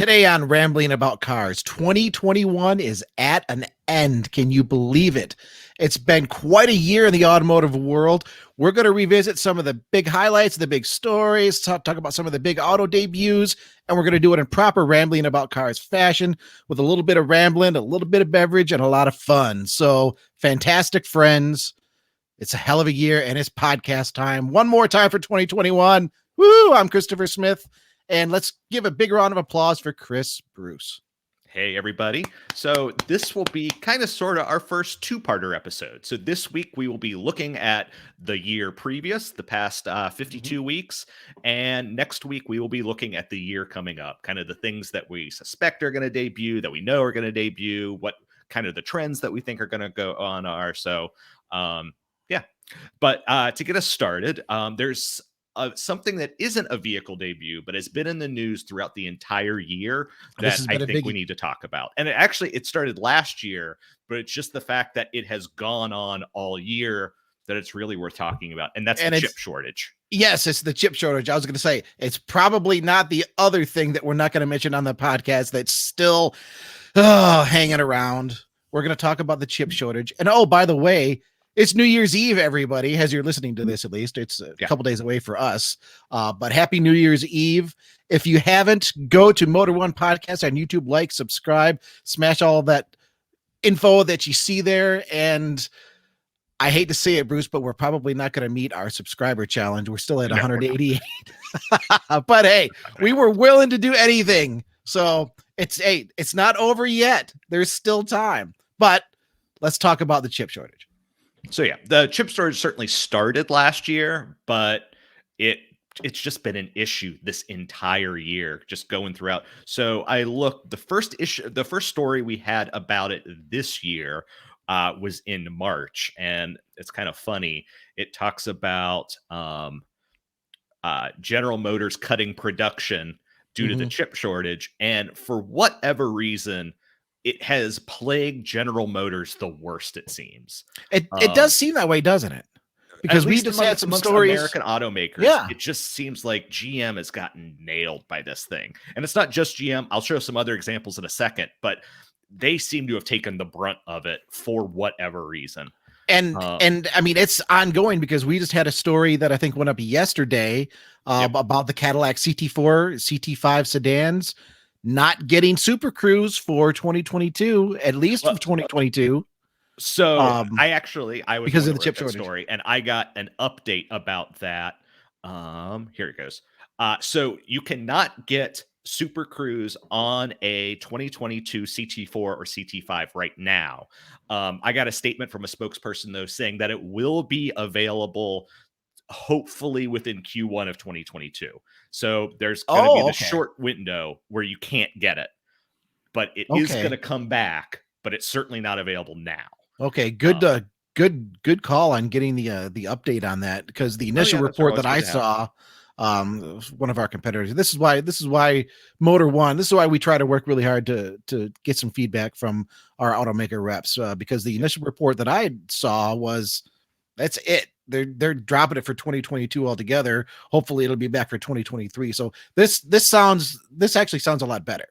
Today on Rambling About Cars, 2021 is at an end. Can you believe it? It's been quite a year in the automotive world. We're going to revisit some of the big highlights, the big stories, talk about some of the big auto debuts, and we're going to do it in proper Rambling About Cars fashion with a little bit of rambling, a little bit of beverage, and a lot of fun. So, fantastic friends. It's a hell of a year, and it's podcast time. One more time for 2021. Woo! I'm Christopher Smith. And let's give a big round of applause for Chris Bruce. Hey, everybody. So this will be kind of sort of our first two-parter episode. So this week we will be looking at the year previous, the past 52 weeks. And next week we will be looking at the year coming up, kind of the things that we suspect are going to debut, that we know are going to debut, what kind of the trends that we think are going to go on are. So, yeah. But to get us started, there's something that isn't a vehicle debut, but has been in the news throughout the entire year that I think we need to talk about. And it started last year, but it's just the fact that it has gone on all year that it's really worth talking about. And that's the chip shortage. Yes, it's the chip shortage. I was going to say, it's probably not the other thing that we're not going to mention on the podcast that's still hanging around. We're going to talk about the chip shortage. And oh, by the way, it's New Year's Eve, everybody, as you're listening to this, at least. It's a couple days away for us. But happy New Year's Eve. If you haven't, go to Motor One Podcast on YouTube, like, subscribe, smash all that info that you see there. And I hate to say it, Bruce, but we're probably not going to meet our subscriber challenge. We're still at 188. But hey, we were willing to do anything. So it's not over yet. There's still time. But let's talk about the chip shortage. So yeah, the chip shortage certainly started last year, but it's just been an issue this entire year, just going throughout. So I looked, the first story we had about it this year was in March, and it's kind of funny. It talks about General Motors cutting production due to the chip shortage, and for whatever reason, it has plagued General Motors the worst, it seems. It does seem that way, doesn't it? Because we just had some stories. American automakers, it just seems like GM has gotten nailed by this thing. And it's not just GM. I'll show some other examples in a second, but they seem to have taken the brunt of it for whatever reason. And I mean, it's ongoing because we just had a story that I think went up yesterday about the Cadillac CT4, CT5 sedans not getting Super Cruise for 2022, at least for 2022. So I was because of the chip shortage story, and I got an update about that. Here it goes. So you cannot get Super Cruise on a 2022 CT4 or CT5 right now. I got a statement from a spokesperson though saying that it will be available hopefully within Q1 of 2022. So there's going to be the short window where you can't get it, but it is going to come back, but it's certainly not available now. Okay. Good call on getting the update on that, because the initial report that I saw, one of our competitors, this is why Motor One, this is why we try to work really hard to get some feedback from our automaker reps, because the initial report that I saw was that's it. They're dropping it for 2022 altogether. Hopefully it'll be back for 2023. So this actually sounds a lot better.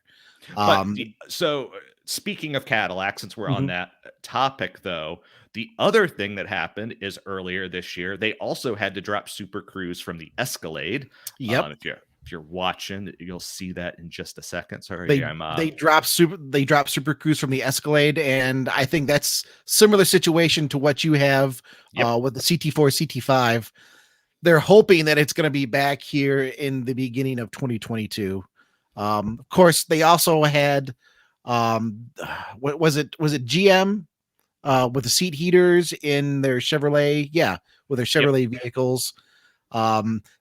So speaking of Cadillac, since we're on that topic though, the other thing that happened is earlier this year, they also had to drop Super Cruise from the Escalade. Yep. If you're watching, you'll see that in just a second. Sorry, they dropped Super Cruise from the Escalade, and I think that's similar situation to what you have with the CT4, CT5. They're hoping that it's going to be back here in the beginning of 2022. Of course, they also had what was it GM with the seat heaters in their Chevrolet, with their Chevrolet vehicles.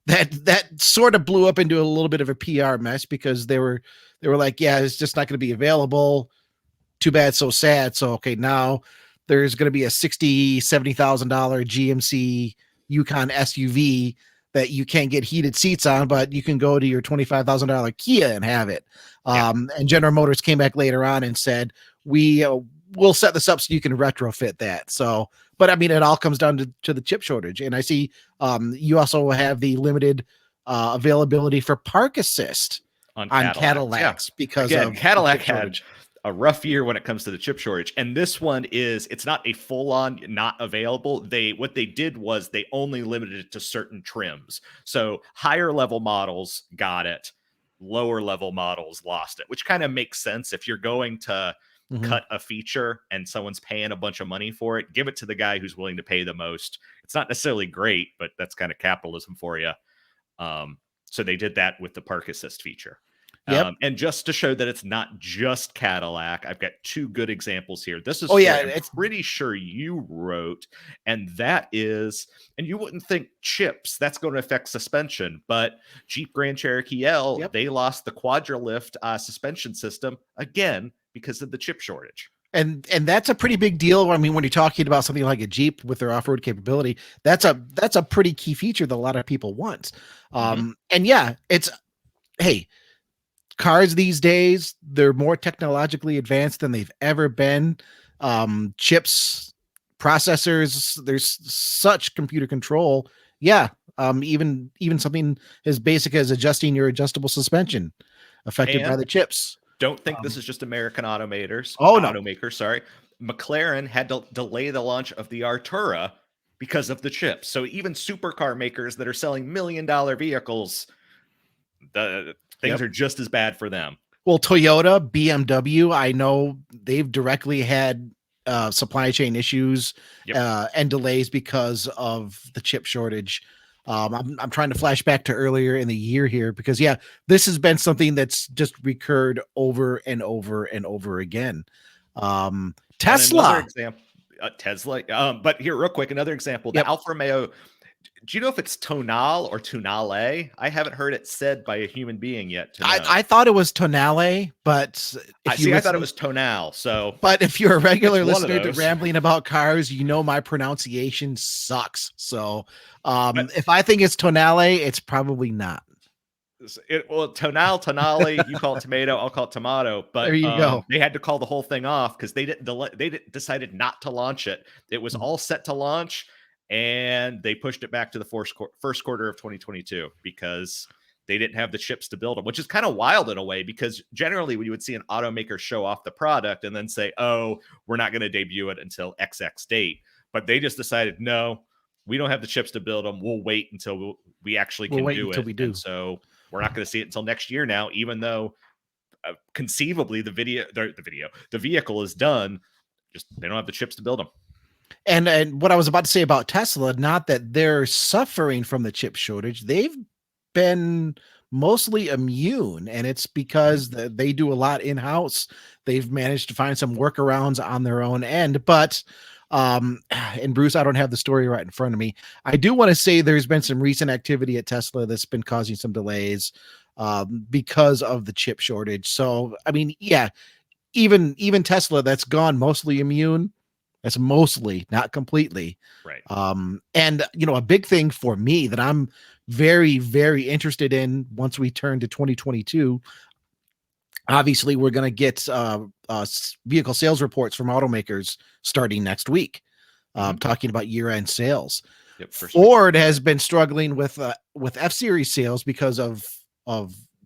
That sort of blew up into a little bit of a PR mess, because they were like, it's just not going to be available. Too bad, so sad. So, okay, now there's going to be a $70,000 GMC Yukon SUV that you can't get heated seats on, but you can go to your $25,000 Kia and have it. And General Motors came back later on and said, we'll set this up so you can retrofit that. So, but I mean, it all comes down to the chip shortage. And I see you also have the limited availability for park assist on Cadillacs Yeah. because Again, of Cadillac chip had shortage. a rough year when it comes to the chip shortage, and this one it's not a full-on not available. What they did was they only limited it to certain trims. So higher level models got it, lower level models lost it, which kind of makes sense. If you're going to cut a feature and someone's paying a bunch of money for it, give it to the guy who's willing to pay the most. It's not necessarily great, but that's kind of capitalism for you. So they did that with the park assist feature. Yep. And just to show that it's not just Cadillac, I've got two good examples here. This is I'm pretty sure you wrote, and that is, and you wouldn't think chips, that's going to affect suspension, but Jeep Grand Cherokee L, they lost the Quadralift suspension system again because of the chip shortage. And that's a pretty big deal. I mean, when you're talking about something like a Jeep with their off-road capability, that's a pretty key feature that a lot of people want. And yeah, hey, cars these days, they're more technologically advanced than they've ever been. Chips, processors, there's such computer control. Yeah. Even something as basic as adjusting your adjustable suspension affected by the chips. Don't think this is just American automakers. No. Sorry. McLaren had to delay the launch of the Artura because of the chips. So even supercar makers that are selling $1 million vehicles, the things are just as bad for them. Well, Toyota, BMW, I know they've directly had supply chain issues and delays because of the chip shortage. I'm trying to flash back to earlier in the year here because this has been something that's just recurred over and over and over again. Tesla, but here real quick, another example, the Alfa Romeo. Do you know if it's tonale or tonale? I haven't heard it said by a human being yet. I thought it was tonale, but I thought it was tonale. So, but if you're a regular listener to Rambling About Cars, you know my pronunciation sucks. So, if I think it's tonale, it's probably not. Tonale, you call it tomato, I'll call it tomato. But there you go. They had to call the whole thing off because they decided not to launch it. It was all set to launch, and they pushed it back to the first quarter of 2022 because they didn't have the chips to build them, which is kind of wild in a way, because generally when you would see an automaker show off the product and then say, oh, we're not going to debut it until XX date. But they just decided, no, we don't have the chips to build them. We'll wait until we actually can do it. And so we're not going to see it until next year now, even though conceivably the vehicle is done. Just they don't have the chips to build them. And what I was about to say about Tesla, not that they're suffering from the chip shortage, they've been mostly immune, and it's because they do a lot in-house. They've managed to find some workarounds on their own end, but and Bruce, I don't have the story right in front of me. I do want to say there's been some recent activity at Tesla that's been causing some delays because of the chip shortage. So, I mean, even Tesla that's gone mostly immune. That's mostly, not completely. Right. And a big thing for me that I'm very, very interested in once we turn to 2022, obviously we're going to get vehicle sales reports from automakers starting next week, talking about year-end sales. Ford has been struggling with F-Series sales because of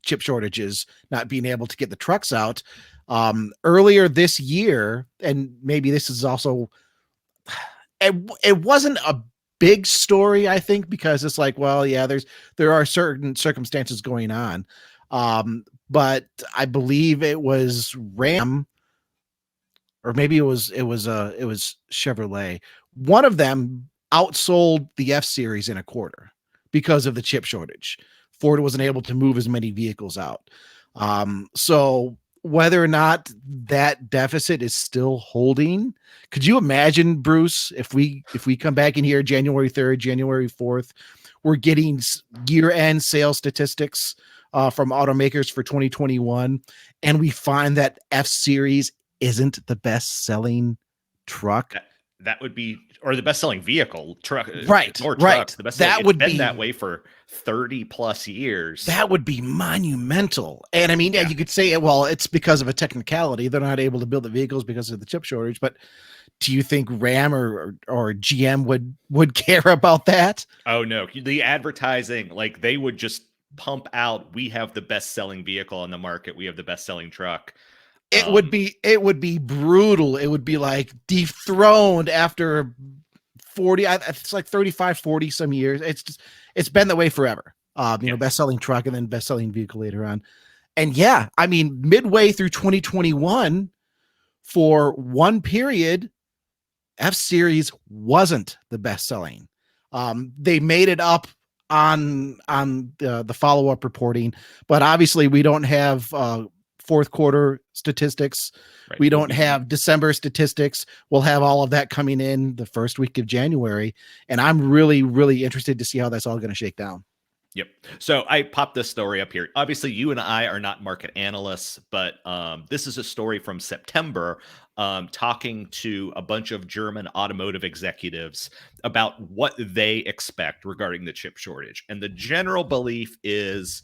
chip shortages, not being able to get the trucks out. Earlier this year, and maybe this is also, it wasn't a big story, I think, because it's like, well, yeah, there are certain circumstances going on. But I believe it was Ram, or maybe it was Chevrolet. One of them outsold the F-Series in a quarter because of the chip shortage. Ford wasn't able to move as many vehicles out. So whether or not that deficit is still holding, could you imagine, Bruce, if we come back in here January 3rd, January 4th, we're getting year-end sales statistics from automakers for 2021, and we find that F-Series isn't the best-selling truck? That would be, or the best-selling vehicle truck, right? Or right. Trucks, the best. That would been be that way for 30+ years. That would be monumental. And I mean, you could say, well, it's because of a technicality. They're not able to build the vehicles because of the chip shortage. But do you think Ram or GM would care about that? Oh no, the advertising, like they would just pump out, we have the best selling vehicle on the market, we have the best selling truck. It would be brutal. It would be like dethroned after 40, it's like 35, 40 some years. It's been that way forever. Best selling truck and then best selling vehicle later on. And yeah, I mean, midway through 2021, for one period, F-Series wasn't the best selling. They made it up on the follow-up reporting, but obviously we don't have fourth quarter statistics. Right. We don't have December statistics. We'll have all of that coming in the first week of January. And I'm really, really interested to see how that's all going to shake down. Yep. So I popped this story up here. Obviously, you and I are not market analysts, but this is a story from September, talking to a bunch of German automotive executives about what they expect regarding the chip shortage. And the general belief is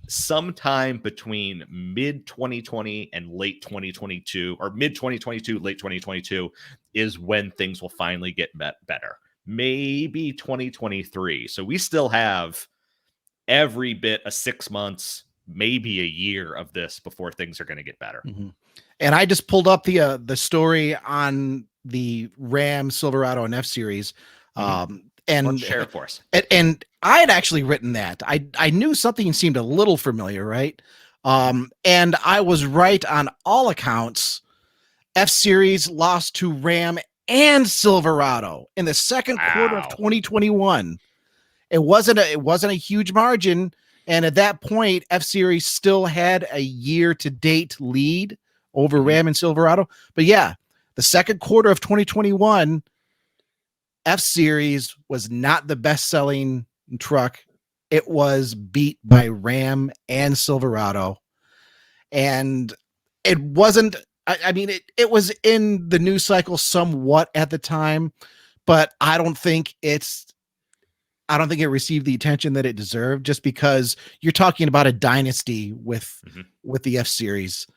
sometime between mid 2020 and late 2022, or mid 2022, late 2022 is when things will finally get better. Maybe 2023. So we still have every bit of 6 months, maybe a year of this before things are going to get better. Mm-hmm. And I just pulled up the story on the Ram, Silverado, and F-Series. And share it for us. And I had actually written that. I knew something seemed a little familiar, right? And I was right on all accounts. F-Series lost to Ram and Silverado in the second quarter of 2021. It wasn't a huge margin, and at that point, F-Series still had a year-to-date lead over Ram and Silverado. But yeah, the second quarter of 2021, F-Series was not the best-selling truck. It was beat by Ram and Silverado, and it wasn't. I mean, it was in the news cycle somewhat at the time, but I don't think it received the attention that it deserved, just because you're talking about a dynasty with the F-Series.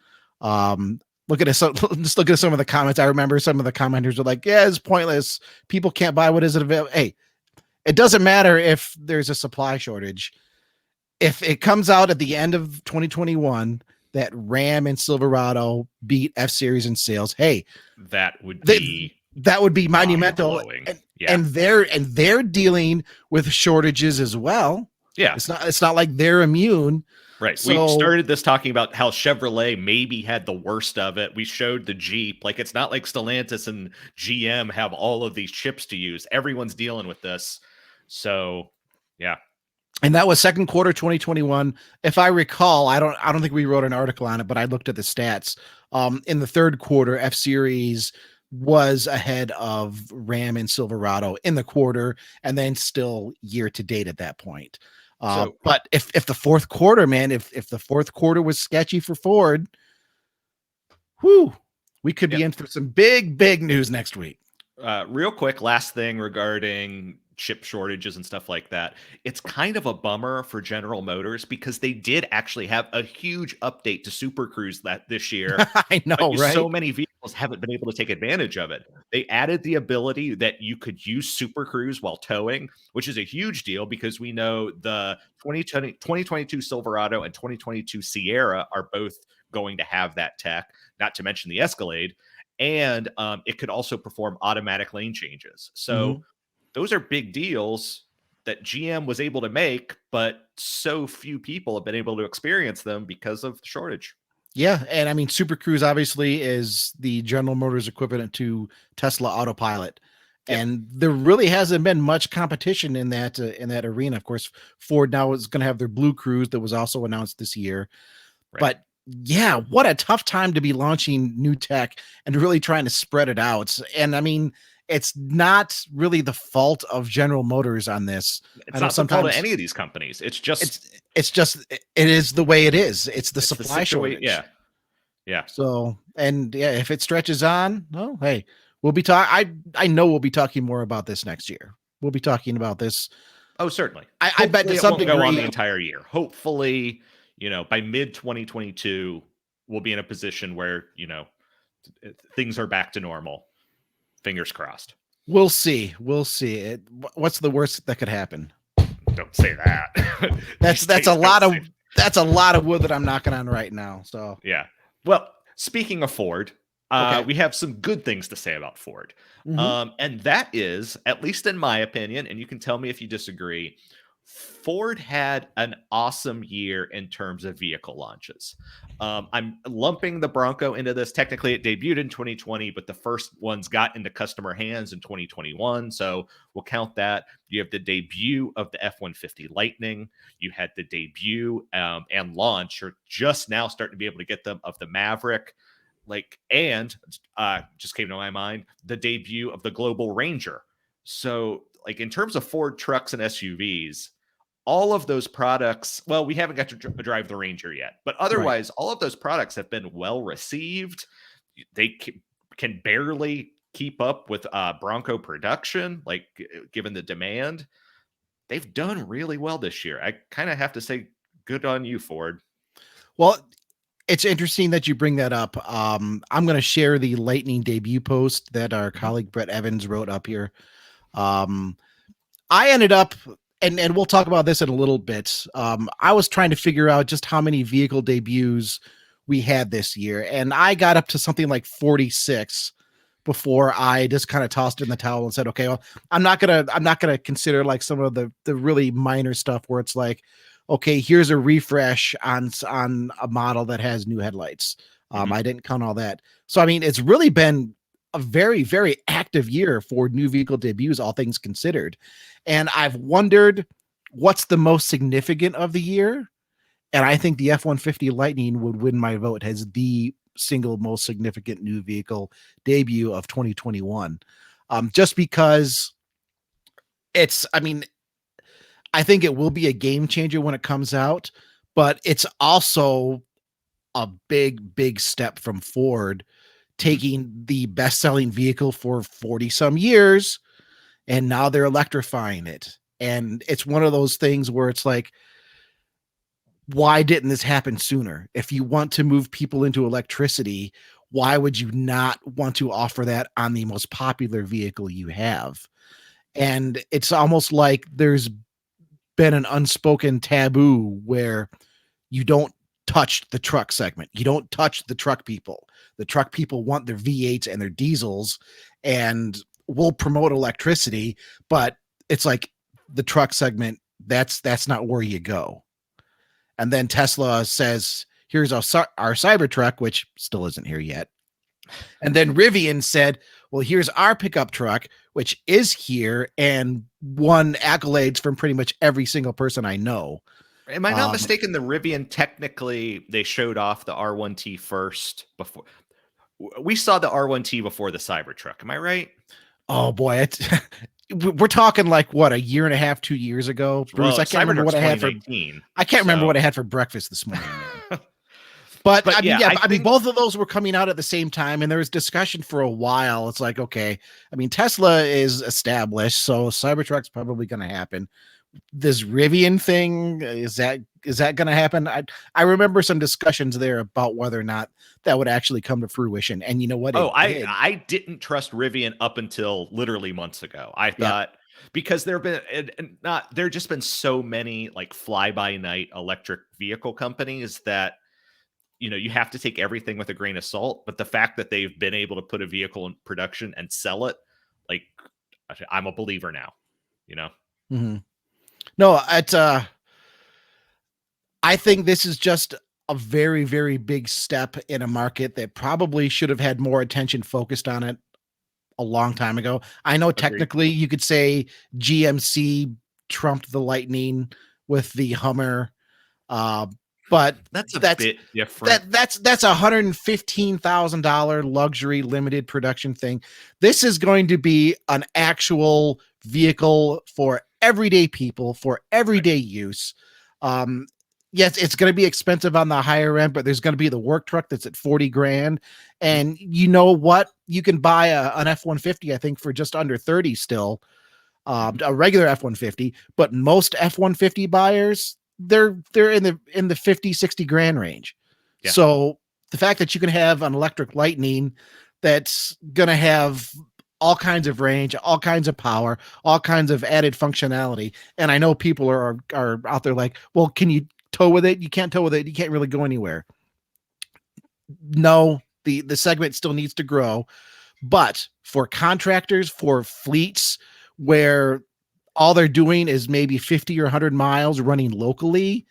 Look at some of the comments. I remember some of the commenters were like, yeah, it's pointless. People can't buy what isn't available. Hey, it doesn't matter if there's a supply shortage. If it comes out at the end of 2021 that Ram and Silverado beat F-Series in sales, hey, that would be monumental. And they're dealing with shortages as well. Yeah. It's not like they're immune. Right. So, we started this talking about how Chevrolet maybe had the worst of it. We showed the Jeep. Like, it's not like Stellantis and GM have all of these chips to use. Everyone's dealing with this. So, yeah. And that was second quarter 2021. If I recall, I don't think we wrote an article on it, but I looked at the stats. In the third quarter, F-Series was ahead of Ram and Silverado in the quarter, and then still year to date at that point. But if the fourth quarter, man, if the fourth quarter was sketchy for Ford, we could be in for some big news next week. Real quick, last thing regarding chip shortages and stuff like that. It's kind of a bummer for General Motors, because they did actually have a huge update to Super Cruise this year. I know, right? So many vehicles haven't been able to take advantage of it. They added the ability that you could use Super Cruise while towing, which is a huge deal, because we know the 2022 Silverado and 2022 Sierra are both going to have that tech, not to mention the Escalade. And it could also perform automatic lane changes. So those are big deals that GM was able to make, but so few people have been able to experience them because of the shortage. Yeah, and I mean, Super Cruise obviously is the General Motors equivalent to Tesla Autopilot, and there really hasn't been much competition in that arena. Of course, Ford now is going to have their Blue Cruise that was also announced this year, but yeah, what a tough time to be launching new tech and really trying to spread it out. And I mean, it's not really the fault of General Motors on this. It's not the fault of any of these companies. It is the way it is. It's the supply shortage. Yeah. So, and yeah, if it stretches on, well, hey, we'll be talking. I know we'll be talking more about this next year. We'll be talking about this. Oh, certainly. I bet to some degree go on the entire year. Hopefully, by mid 2022, we'll be in a position where, things are back to normal. Fingers crossed. We'll see. What's the worst that could happen? Don't say that. That's a lot of wood that I'm knocking on right now. So yeah. Well, speaking of Ford, we have some good things to say about Ford. And that is, at least in my opinion, and you can tell me if you disagree, Ford had an awesome year in terms of vehicle launches. I'm lumping the Bronco into this. Technically, it debuted in 2020, but the first ones got into customer hands in 2021. So we'll count that. You have the debut of the F-150 Lightning. You had the debut and launch, or just now starting to be able to get them, of the Maverick. And just came to my mind, the debut of the Global Ranger. So, in terms of Ford trucks and SUVs, all of those products, well, we haven't got to drive the Ranger yet, but otherwise, all of those products have been well received. They can barely keep up with Bronco production, given the demand. They've done really well this year. I kind of have to say, good on you, Ford. Well, it's interesting that you bring that up. I'm going to share the Lightning debut post that our colleague Brett Evans wrote up here. I ended up, and we'll talk about this in a little bit. I was trying to figure out just how many vehicle debuts we had this year, and I got up to something like 46 before I just kind of tossed in the towel and said, okay, well, I'm not gonna consider some of the really minor stuff where it's like, okay, here's a refresh on a model that has new headlights. I didn't count all that. So, I mean, it's really been a very, very active year for new vehicle debuts, all things considered. And I've wondered what's the most significant of the year. And I think the F-150 Lightning would win my vote as the single most significant new vehicle debut of 2021. Just because I think it will be a game changer when it comes out, but it's also a big, big step from Ford taking the best-selling vehicle for 40 some years, and now they're electrifying it. And it's one of those things where it's like, why didn't this happen sooner? If you want to move people into electricity, why would you not want to offer that on the most popular vehicle you have? And it's almost like there's been an unspoken taboo where you don't touch the truck segment. You don't touch the truck people. The truck people want their V8s and their diesels, and we'll promote electricity, but it's like the truck segment, that's not where you go. And then Tesla says, here's our Cybertruck, which still isn't here yet. And then Rivian said, well, here's our pickup truck, which is here and won accolades from pretty much every single person I know. Am I not mistaken? The Rivian, technically, they showed off the R1T first before. We saw the R1T before the Cybertruck. Am I right? Oh, boy. We're talking like, what, a year and a half, 2 years ago? Bruce, well, I can't remember what I had remember what I had for breakfast this morning. But I mean, both of those were coming out at the same time, and there was discussion for a while. It's like, okay, I mean, Tesla is established, so Cybertruck's probably going to happen. This Rivian thing, is that going to happen? I remember some discussions there about whether or not that would actually come to fruition. And you know what? I didn't trust Rivian up until literally months ago. I thought because there just been so many fly by night electric vehicle companies that you have to take everything with a grain of salt. But the fact that they've been able to put a vehicle in production and sell it, I'm a believer now. Mm-hmm. No, I think this is just a very, very big step in a market that probably should have had more attention focused on it a long time ago. I know technically you could say GMC trumped the Lightning with the Hummer, but that's a bit different. That's $115,000 luxury limited production thing. This is going to be an actual vehicle for everyday people, for everyday use. Yes, it's going to be expensive on the higher end, but there's going to be the work truck that's at 40 grand. And you know what? You can buy an F-150, I think, for just under 30 still, a regular F-150, but most F-150 buyers, they're in the 50, 60 grand range. Yeah. So the fact that you can have an electric Lightning that's going to have all kinds of range, all kinds of power, all kinds of added functionality. And I know people are out there like, well, can you tow with it? You can't tow with it. You can't really go anywhere. No, the segment still needs to grow. But for contractors, for fleets where all they're doing is maybe 50 or 100 miles running locally,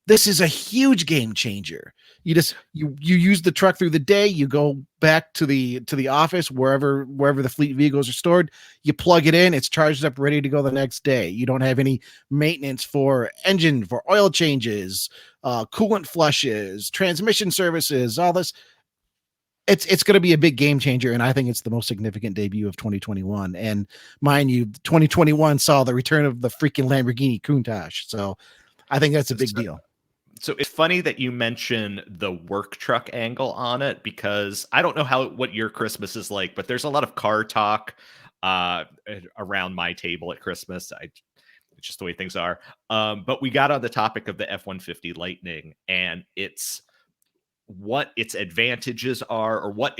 this is a huge game changer. You just you use the truck through the day, you go back to the office, wherever the fleet vehicles are stored, you plug it in, it's charged up, ready to go the next day. You don't have any maintenance for engine, for oil changes, coolant flushes, transmission services, all this. It's going to be a big game changer, and I think it's the most significant debut of 2021. And mind you, 2021 saw the return of the freaking Lamborghini Countach, so I think that's a big deal. So it's funny that you mention the work truck angle on it, because I don't know what your Christmas is like, but there's a lot of car talk around my table at Christmas. It's just the way things are. But we got on the topic of the F-150 Lightning, and it's what its advantages are, or what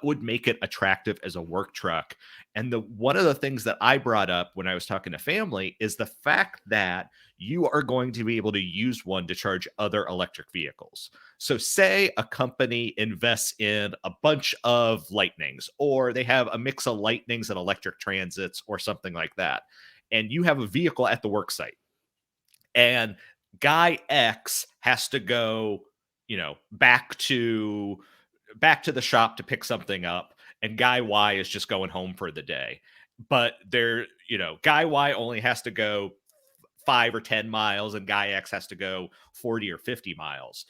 would make it attractive as a work truck. And one of the things that I brought up when I was talking to family is the fact that you are going to be able to use one to charge other electric vehicles. So say a company invests in a bunch of Lightnings, or they have a mix of Lightnings and electric transits or something like that, and you have a vehicle at the work site, and guy X has to go, back to the shop to pick something up, and guy Y is just going home for the day. But guy Y only has to go 5 or 10 miles, and guy X has to go 40 or 50 miles.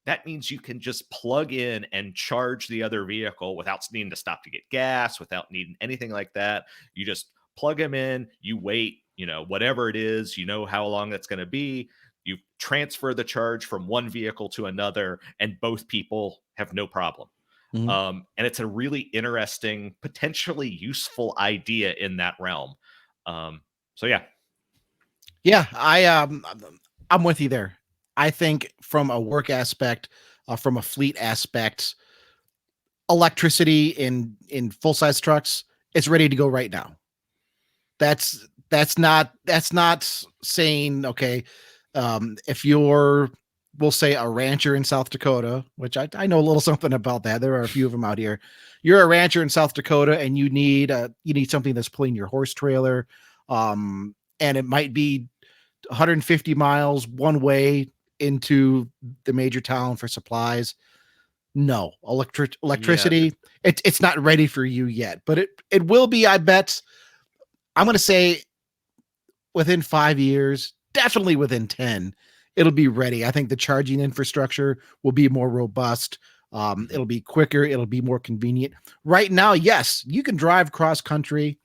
That means you can just plug in and charge the other vehicle without needing to stop to get gas, without needing anything like that. You just plug them in, you wait, whatever it is, how long that's going to be. You transfer the charge from one vehicle to another, and both people have no problem. Mm-hmm. And it's a really interesting, potentially useful idea in that realm. So yeah. Yeah, I'm with you there. I think from a work aspect, from a fleet aspect, electricity in full-size trucks, it's ready to go right now. That's not saying, okay, if we'll say a rancher in South Dakota, which I know a little something about that. There are a few of them out here. You're a rancher in South Dakota, and you need something that's pulling your horse trailer, and it might be 150 miles one way into the major town for supplies. No, electricity. Yeah. It's not ready for you yet, but it will be. I bet. I'm going to say within 5 years, definitely within 10, it'll be ready. I think the charging infrastructure will be more robust. It'll be quicker. It'll be more convenient. Right now, yes, you can drive cross country.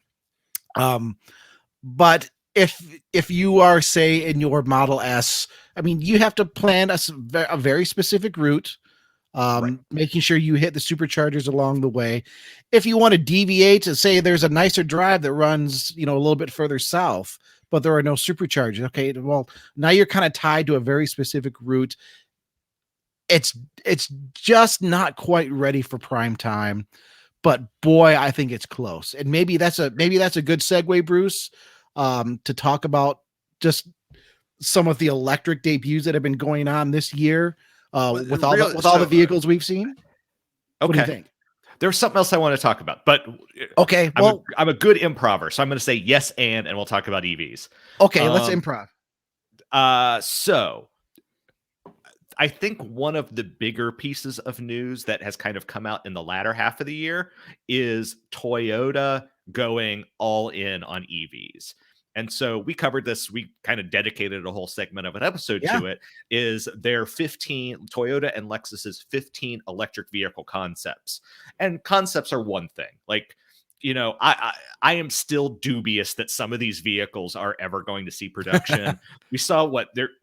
But if you are, say, in your Model S, I mean, you have to plan a very specific route, right, making sure you hit the superchargers along the way. If you want to deviate and say there's a nicer drive that runs, a little bit further south, but there are no superchargers. Okay, well, now you're kind of tied to a very specific route. It's just not quite ready for prime time, but boy, I think it's close. And maybe that's a good segue, Bruce, to talk about just some of the electric debuts that have been going on this year, with all the vehicles we've seen. Okay. What do you think? There's something else I want to talk about, but okay. Well, I'm a good improver, so I'm going to say yes and we'll talk about EVs. Okay, let's improv. So I think one of the bigger pieces of news that has kind of come out in the latter half of the year is Toyota going all in on EVs. And so we covered this. We kind of dedicated a whole segment of an episode to it. Is their Toyota and Lexus's 15 electric vehicle concepts. And concepts are one thing. Like, I am still dubious that some of these vehicles are ever going to see production. We saw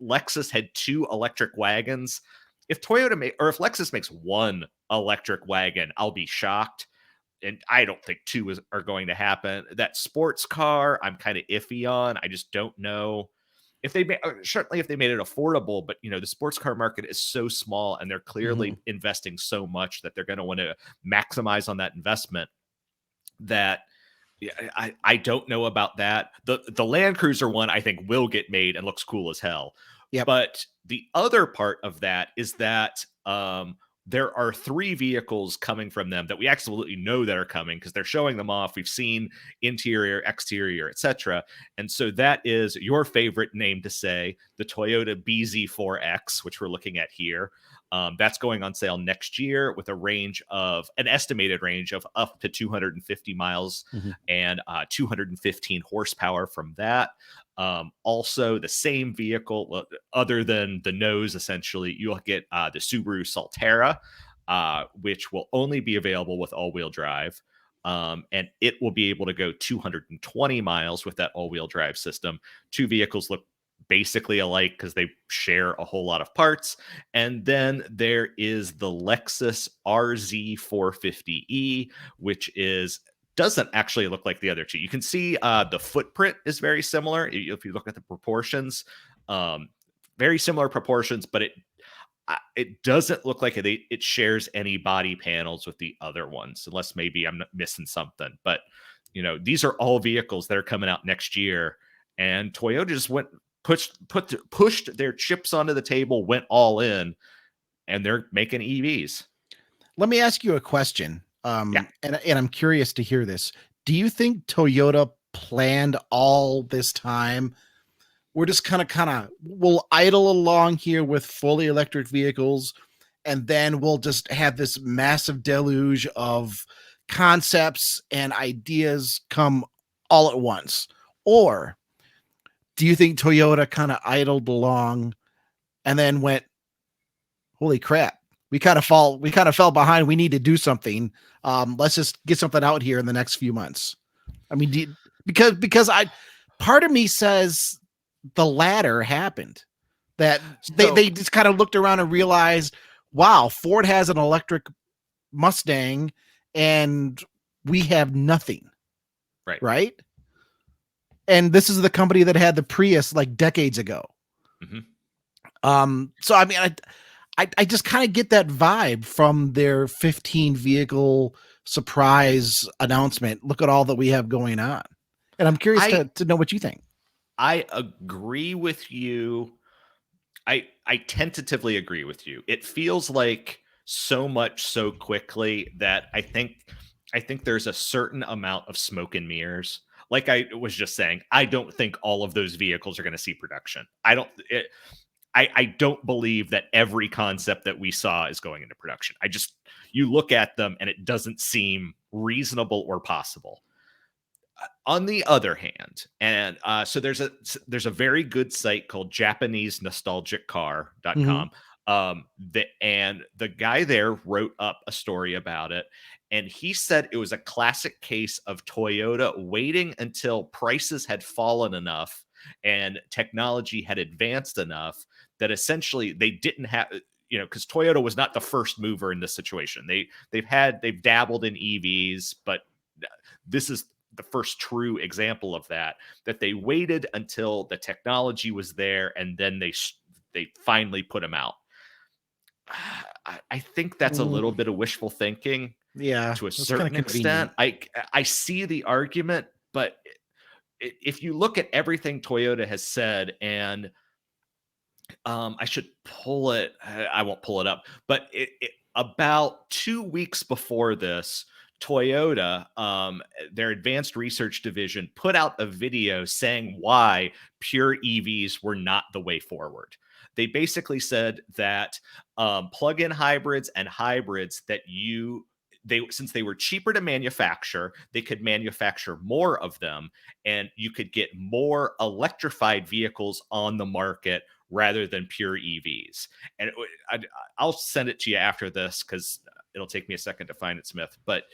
Lexus had 2 electric wagons. If if Lexus makes 1 electric wagon, I'll be shocked. And I don't think 2 are going to happen. That sports car, I'm kind of iffy on. I just don't know if certainly if they made it affordable, but the sports car market is so small, and they're clearly investing so much that they're going to want to maximize on that investment. that I don't know about that. The Land Cruiser one I think will get made and looks cool as hell. Yep. But the other part of that is that there are 3 vehicles coming from them that we absolutely know that are coming because they're showing them off. We've seen interior, exterior, etc. And so that is your favorite name to say, the Toyota BZ4X, which we're looking at here. That's going on sale next year with an estimated range of up to 250 miles and 215 horsepower from that. Also, the same vehicle, other than the nose, essentially, you'll get the Subaru Solterra, which will only be available with all-wheel drive. And it will be able to go 220 miles with that all-wheel drive system. 2 vehicles look basically alike because they share a whole lot of parts. And then there is the Lexus Rz-450e, which doesn't actually look like the other 2. You can see the footprint is very similar if you look at the proportions. Very similar proportions, but it doesn't look like it shares any body panels with the other ones, unless maybe I'm missing something. But these are all vehicles that are coming out next year, and Toyota just pushed their chips onto the table, went all in, and they're making EVs. Let me ask you a question. Yeah. And I'm curious to hear this. Do you think Toyota planned all this time? We're just we'll idle along here with fully electric vehicles, and then we'll just have this massive deluge of concepts and ideas come all at once? Or do you think Toyota kind of idled along and then went, holy crap, we kind of fell behind. We need to do something. Let's just get something out here in the next few months. I mean, because part of me says the latter happened, that they just kind of looked around and realized, wow, Ford has an electric Mustang and we have nothing. Right. And this is the company that had the Prius like decades ago. So, I mean, I just kind of get that vibe from their 15 vehicle surprise announcement. Look at all that we have going on. And I'm curious to know what you think. I agree with you. I tentatively agree with you. It feels like so much so quickly that I think there's a certain amount of smoke and mirrors. Like I was just saying, I don't think all of those vehicles are going to see production. I don't believe that every concept that we saw is going into production. You look at them and it doesn't seem reasonable or possible. On the other hand, and so there's a very good site called JapaneseNostalgicCar.com. And the guy there wrote up a story about it, and he said it was a classic case of Toyota waiting until prices had fallen enough and technology had advanced enough that essentially they didn't have, because Toyota was not the first mover in this situation. They've dabbled in EVs, but this is the first true example of that they waited until the technology was there and then they finally put them out. I think that's a little bit of wishful thinking. Yeah, to a certain extent. I see the argument, but if you look at everything Toyota has said, and I should pull it, I won't pull it up, but about 2 weeks before this, Toyota, their advanced research division, put out a video saying why pure EVs were not the way forward. They basically said that plug-in hybrids and hybrids since they were cheaper to manufacture, they could manufacture more of them, and you could get more electrified vehicles on the market rather than pure EVs. And I'll send it to you after this because it'll take me a second to find it, Smith. But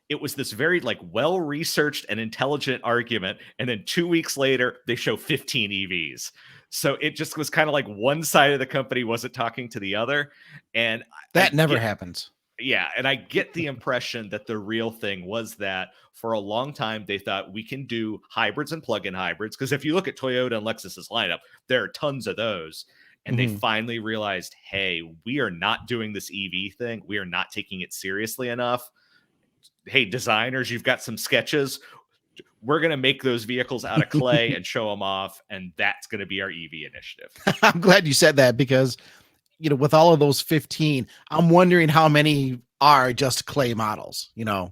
it was this very well-researched and intelligent argument. And then 2 weeks later, they show 15 EVs. So it just was kind of like one side of the company wasn't talking to the other. And that never happens. Yeah. And I get the impression that the real thing was that for a long time, they thought we can do hybrids and plug-in hybrids. Because if you look at Toyota and Lexus's lineup, there are tons of those. And they finally realized, hey, we are not doing this EV thing. We are not taking it seriously enough. hey, designers, you've got some sketches. We're going to make those vehicles out of clay and show them off. And that's going to be our EV initiative. I'm glad you said that because, with all of those 15, I'm wondering how many are just clay models, the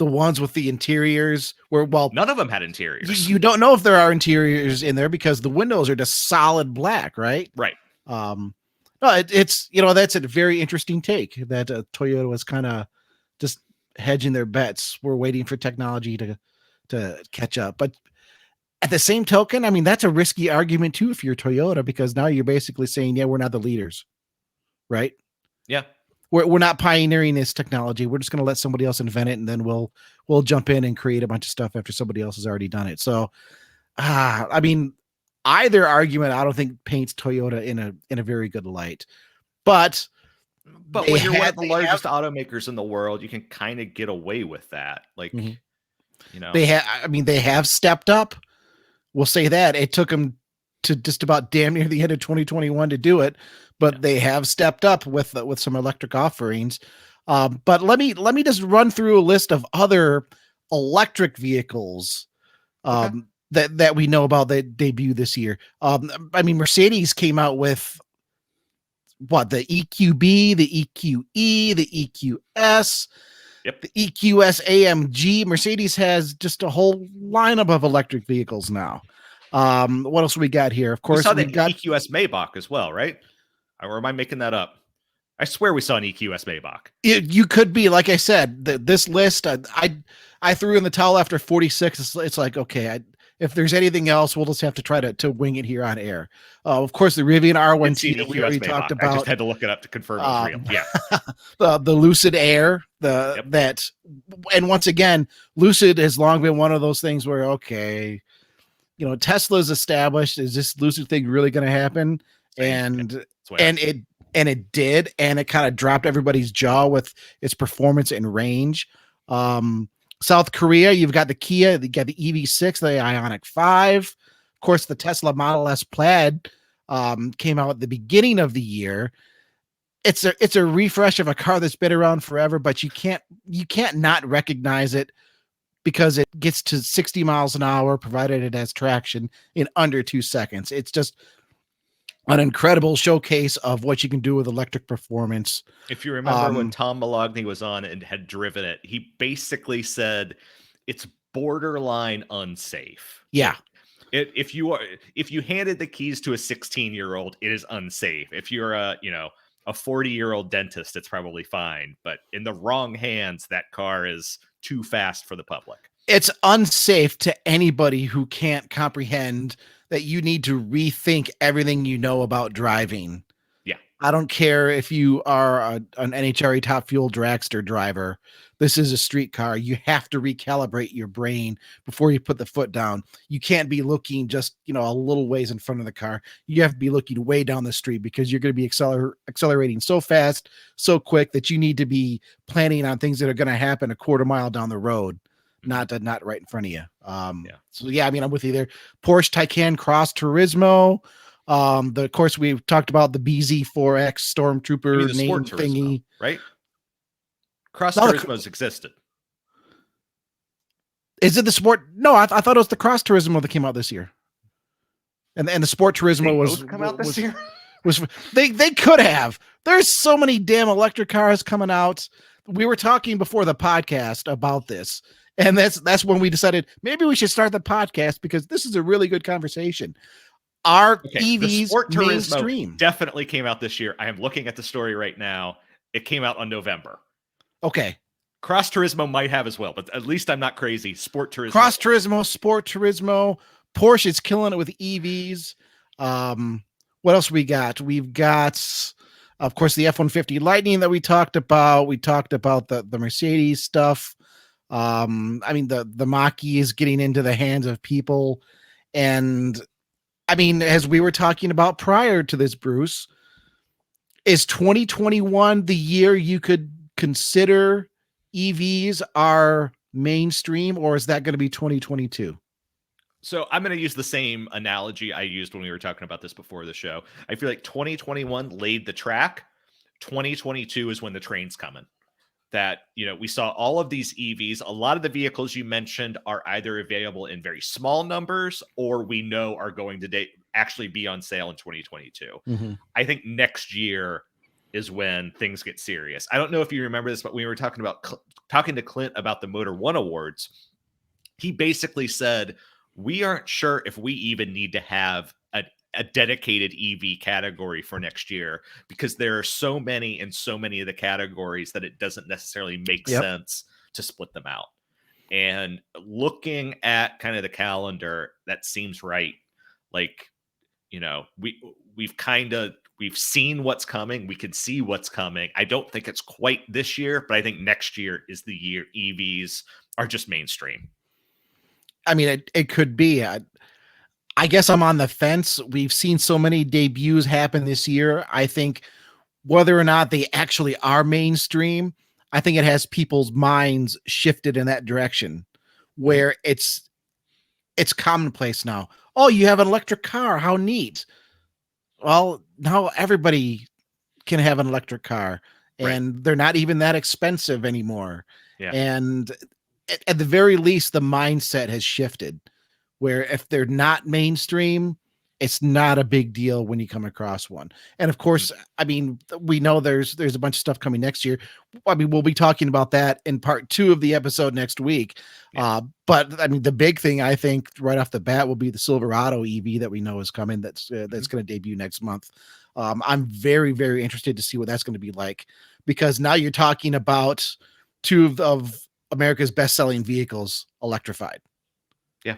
ones with the interiors where, none of them had interiors. You don't know if there are interiors in there because the windows are just solid black, right? Right. No, it's, that's a very interesting take that Toyota was kind of just hedging their bets. We're waiting for technology to catch up. But at the same token, I mean, that's a risky argument too if you're Toyota, because now you're basically saying, yeah, we're not the leaders, right? Yeah. We're not pioneering this technology. We're just going to let somebody else invent it, and then we'll jump in and create a bunch of stuff after somebody else has already done it. So, I mean, either argument I don't think paints Toyota in a very good light. But when you're one of the largest automakers in the world, you can kind of get away with that. Like, they have stepped up. We'll say that it took them to just about damn near the end of 2021 to do it, but they have stepped up with some electric offerings. But let me just run through a list of other electric vehicles that we know about that debut this year. I mean, Mercedes came out with the EQB, the EQE, the EQS. Yep. The EQS AMG. Mercedes has just a whole lineup of electric vehicles now. What else we got here? Of course, we saw the EQS Maybach as well, right? Or am I making that up? I swear we saw an EQS Maybach. You could be, like I said, this list. I threw in the towel after 46. It's like, okay, if there's anything else, we'll just have to try to wing it here on air. Of course, the Rivian R1T that we already talked about. I just had to look it up to confirm it was real. Yeah. the Lucid Air, that, and once again, Lucid has long been one of those things where, okay, Tesla's established. Is this Lucid thing really going to happen? And it did, and it kind of dropped everybody's jaw with its performance and range. South Korea, you've got the Kia, you got the EV6, the Ioniq 5. Of course, the Tesla Model S Plaid came out at the beginning of the year. It's a refresh of a car that's been around forever, but you can't not recognize it because it gets to 60 miles an hour, provided it has traction, in under 2 seconds. It's just an incredible showcase of what you can do with electric performance. If you remember when Tom Malogny was on and had driven it, he basically said it's borderline unsafe. Yeah. If you handed the keys to a 16-year-old, it is unsafe. If you're a 40-year-old dentist, it's probably fine. But in the wrong hands, that car is too fast for the public. It's unsafe to anybody who can't comprehend that you need to rethink everything you know about driving. Yeah. I don't care if you are an NHRA Top Fuel dragster driver. This is a street car. You have to recalibrate your brain before you put the foot down. You can't be looking just, a little ways in front of the car. You have to be looking way down the street because you're going to be accelerating so fast, so quick that you need to be planning on things that are going to happen a quarter mile down the road. Not right in front of you. So yeah, I mean, I'm with you there. Porsche Taycan Cross Turismo. Of course, we've talked about the BZ4X Stormtrooper name thingy, right? Cross Turismo's existed. Is it the Sport? No, I thought it was the Cross Turismo that came out this year. And the Sport Turismo was come out this year. They could have. There's so many damn electric cars coming out. We were talking before the podcast about this. And that's when we decided maybe we should start the podcast because this is a really good conversation. Our EVs mainstream definitely came out this year. I am looking at the story right now. It came out on November. Okay. Cross Turismo might have as well, but at least I'm not crazy. Sport Turismo. Cross Turismo, Sport Turismo. Porsche is killing it with EVs. What else we got? We've got, of course, the F-150 Lightning that we talked about. We talked about the Mercedes stuff. I mean, the Mach-E is getting into the hands of people. And I mean, as we were talking about prior to this, Bruce, is 2021 the year you could consider EVs are mainstream, or is that going to be 2022? So I'm going to use the same analogy I used when we were talking about this before the show. I feel like 2021 laid the track. 2022 is when the train's coming. that, we saw all of these EVs. A lot of the vehicles you mentioned are either available in very small numbers or we know are going to actually be on sale in 2022. Mm-hmm. I think next year is when things get serious. I don't know if you remember this, but we were talking to Clint about the Motor One Awards. He basically said, we aren't sure if we even need to have a dedicated EV category for next year because there are so many in so many of the categories that it doesn't necessarily make sense to split them out. And looking at kind of the calendar, that seems right. Like, we've seen what's coming. We can see what's coming. I don't think it's quite this year, but I think next year is the year EVs are just mainstream. I mean, it could be. I guess I'm on the fence. We've seen so many debuts happen this year. I think whether or not they actually are mainstream, I think it has people's minds shifted in that direction where it's commonplace now. Oh, you have an electric car. How neat. Well, now everybody can have an electric car and they're not even that expensive anymore. Yeah. And at the very least, the mindset has shifted where if they're not mainstream, it's not a big deal when you come across one. And of course, I mean, we know there's a bunch of stuff coming next year. I mean, we'll be talking about that in part 2 of the episode next week. Yeah. But I mean, the big thing I think right off the bat will be the Silverado EV that we know is coming. That's going to debut next month. I'm very, very interested to see what that's going to be like, because now you're talking about 2 of America's best-selling vehicles electrified. Yeah.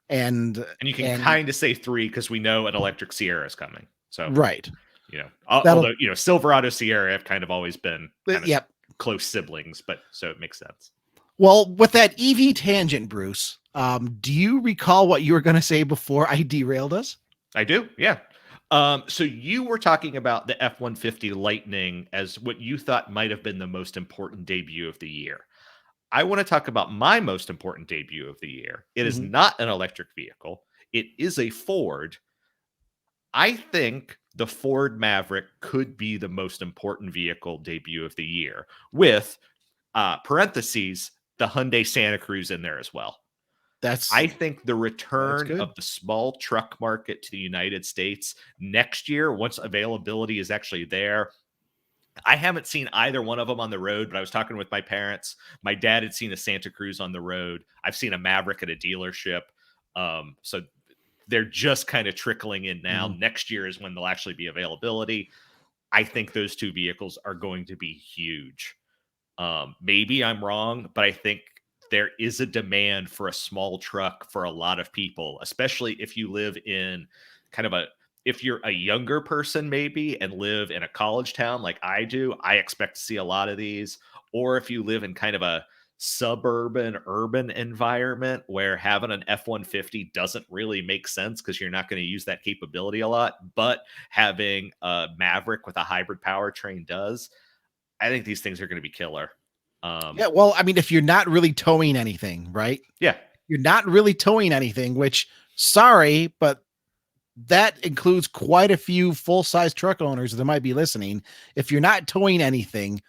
And you can kind of say 3 because we know an electric Sierra is coming. So right. Although Silverado Sierra have kind of always been close siblings, but so it makes sense. Well, with that EV tangent, Bruce, do you recall what you were going to say before I derailed us? I do. Yeah. So you were talking about the F-150 Lightning as what you thought might have been the most important debut of the year. I want to talk about my most important debut of the year. It is not an electric vehicle. It is a Ford. I think the Ford Maverick could be the most important vehicle debut of the year, with parentheses, the Hyundai Santa Cruz in there as well. I think the return of the small truck market to the United States next year, once availability is actually there. I haven't seen either one of them on the road, but I was talking with my parents. My dad had seen a Santa Cruz on the road. I've seen a Maverick at a dealership. So they're just kind of trickling in now. Next year is when there'll actually be availability. I think those 2 vehicles are going to be huge. Maybe I'm wrong, but I think there is a demand for a small truck for a lot of people, especially if you live in if you're a younger person maybe and live in a college town like I do. I expect to see a lot of these. Or if you live in kind of a suburban urban environment where having an F-150 doesn't really make sense because you're not going to use that capability a lot, but having a Maverick with a hybrid powertrain does. I think these things are going to be killer. Yeah, well, I mean, if you're not really towing anything, right? Yeah. You're not really towing anything, which, sorry, but that includes quite a few full-size truck owners that might be listening. If you're not towing anything,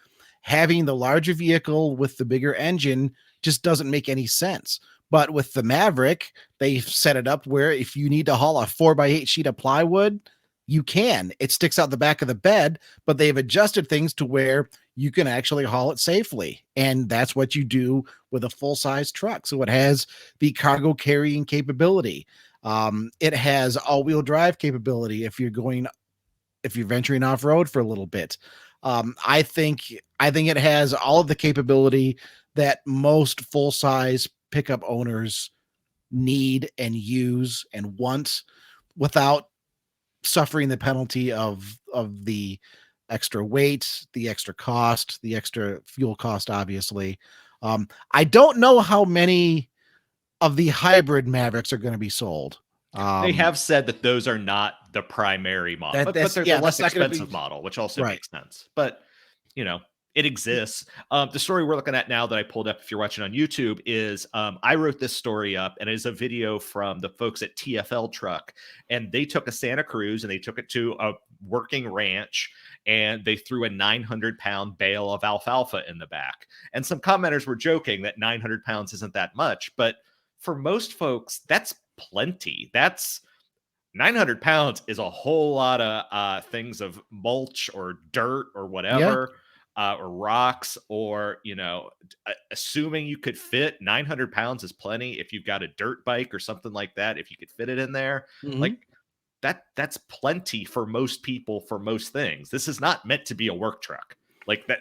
having the larger vehicle with the bigger engine just doesn't make any sense. But with the Maverick, they've set it up where if you need to haul a 4x8 sheet of plywood, you can. It sticks out the back of the bed, but they've adjusted things to where you can actually haul it safely. And that's what you do with a full-size truck. So it has the cargo carrying capability. It has all-wheel drive capability if you're venturing off-road for a little bit. I think it has all of the capability that most full-size pickup owners need and use and want without suffering the penalty of the extra weight, the extra cost, the extra fuel cost, obviously. I don't know how many of the hybrid Mavericks are going to be sold. They have said that those are not the primary model, but they're the less expensive model, which also makes sense. But, it exists. The story we're looking at now that I pulled up, if you're watching on YouTube, is I wrote this story up, and it is a video from the folks at TFL Truck, and they took a Santa Cruz and they took it to working ranch, and they threw a 900-pound bale of alfalfa in the back. And some commenters were joking that 900 pounds isn't that much, but for most folks, that's plenty. That's 900 pounds is a whole lot of things of mulch or dirt or whatever, or rocks, or, assuming you could fit 900 pounds is plenty. If you've got a dirt bike or something like that, if you could fit it in there, like that's plenty for most people, for most things. This is not meant to be a work truck like that.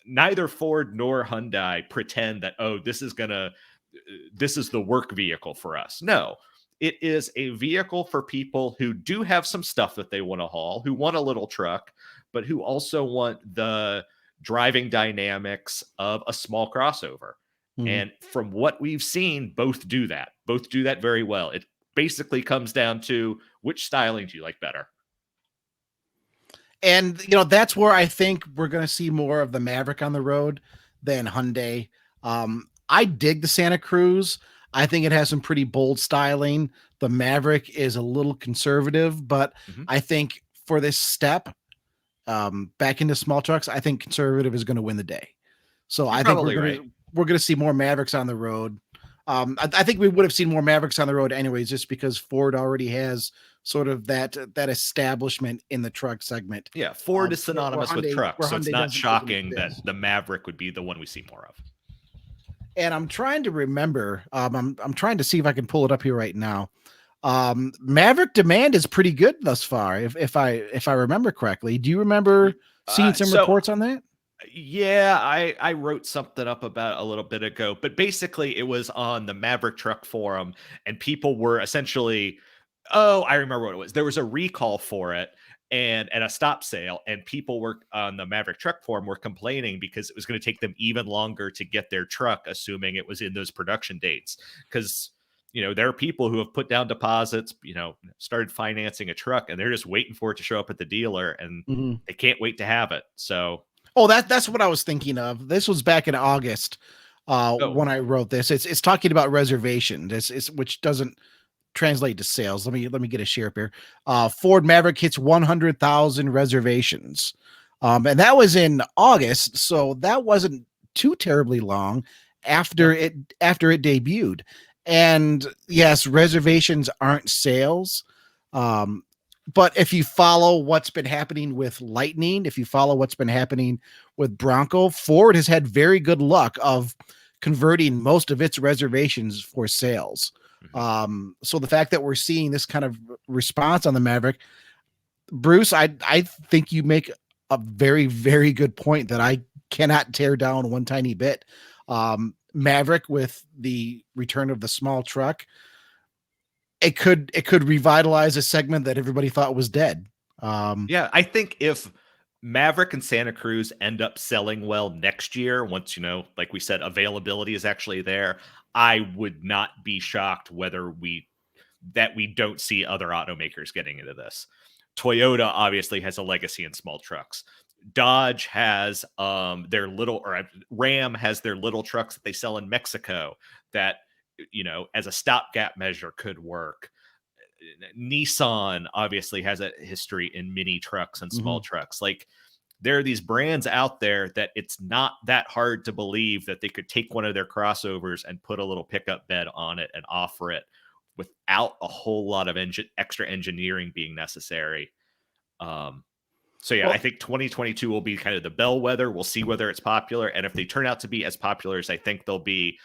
Neither Ford nor Hyundai pretend that, oh, this is the work vehicle for us. No, it is a vehicle for people who do have some stuff that they want to haul, who want a little truck, but who also want the driving dynamics of a small crossover. And from what we've seen, both do that very well. It basically comes down to which styling do you like better. And, that's where I think we're going to see more of the Maverick on the road than Hyundai. I dig the Santa Cruz. I think it has some pretty bold styling. The Maverick is a little conservative, but I think for this step back into small trucks, I think conservative is going to win the day. So I think we're going to see more Mavericks on the road. I think we would have seen more Mavericks on the road anyways, just because Ford already has sort of that establishment in the truck segment. Yeah, Ford is synonymous with trucks, so it's not shocking that the Maverick would be the one we see more of. And I'm trying to remember. I'm trying to see if I can pull it up here right now. Maverick demand is pretty good thus far, if I remember correctly. Do you remember seeing some reports on that? Yeah, I wrote something up about a little bit ago, but basically it was on the Maverick truck forum, and people were essentially, oh, I remember what it was. There was a recall for it and a stop sale, and people were on the Maverick truck forum were complaining because it was going to take them even longer to get their truck, assuming it was in those production dates. Because, there are people who have put down deposits, started financing a truck, and they're just waiting for it to show up at the dealer, and they can't wait to have it. So, oh, that's what I was thinking of. This was back in August when I wrote this. It's talking about reservations, which doesn't translate to sales. Let me get a share up here. Ford Maverick hits 100,000 reservations, and that was in August, so that wasn't too terribly long after it debuted. And yes, reservations aren't sales. But if you follow what's been happening with Lightning, if you follow what's been happening with Bronco, Ford has had very good luck of converting most of its reservations for sales. So the fact that we're seeing this kind of response on the Maverick, Bruce, I think you make a very, very good point that I cannot tear down one tiny bit. Maverick, with the return of the small truck, it could revitalize a segment that everybody thought was dead. Yeah, I think if Maverick and Santa Cruz end up selling well next year, once, like we said, availability is actually there, I would not be shocked whether we don't see other automakers getting into this. Toyota obviously has a legacy in small trucks. Dodge has Ram has their little trucks that they sell in Mexico that, as a stopgap measure could work. Nissan obviously has a history in mini trucks and small trucks. Like, there are these brands out there that it's not that hard to believe that they could take one of their crossovers and put a little pickup bed on it and offer it without a whole lot of extra engineering being necessary. So yeah, I think 2022 will be kind of the bellwether. We'll see whether it's popular. And if they turn out to be as popular as I think they'll be,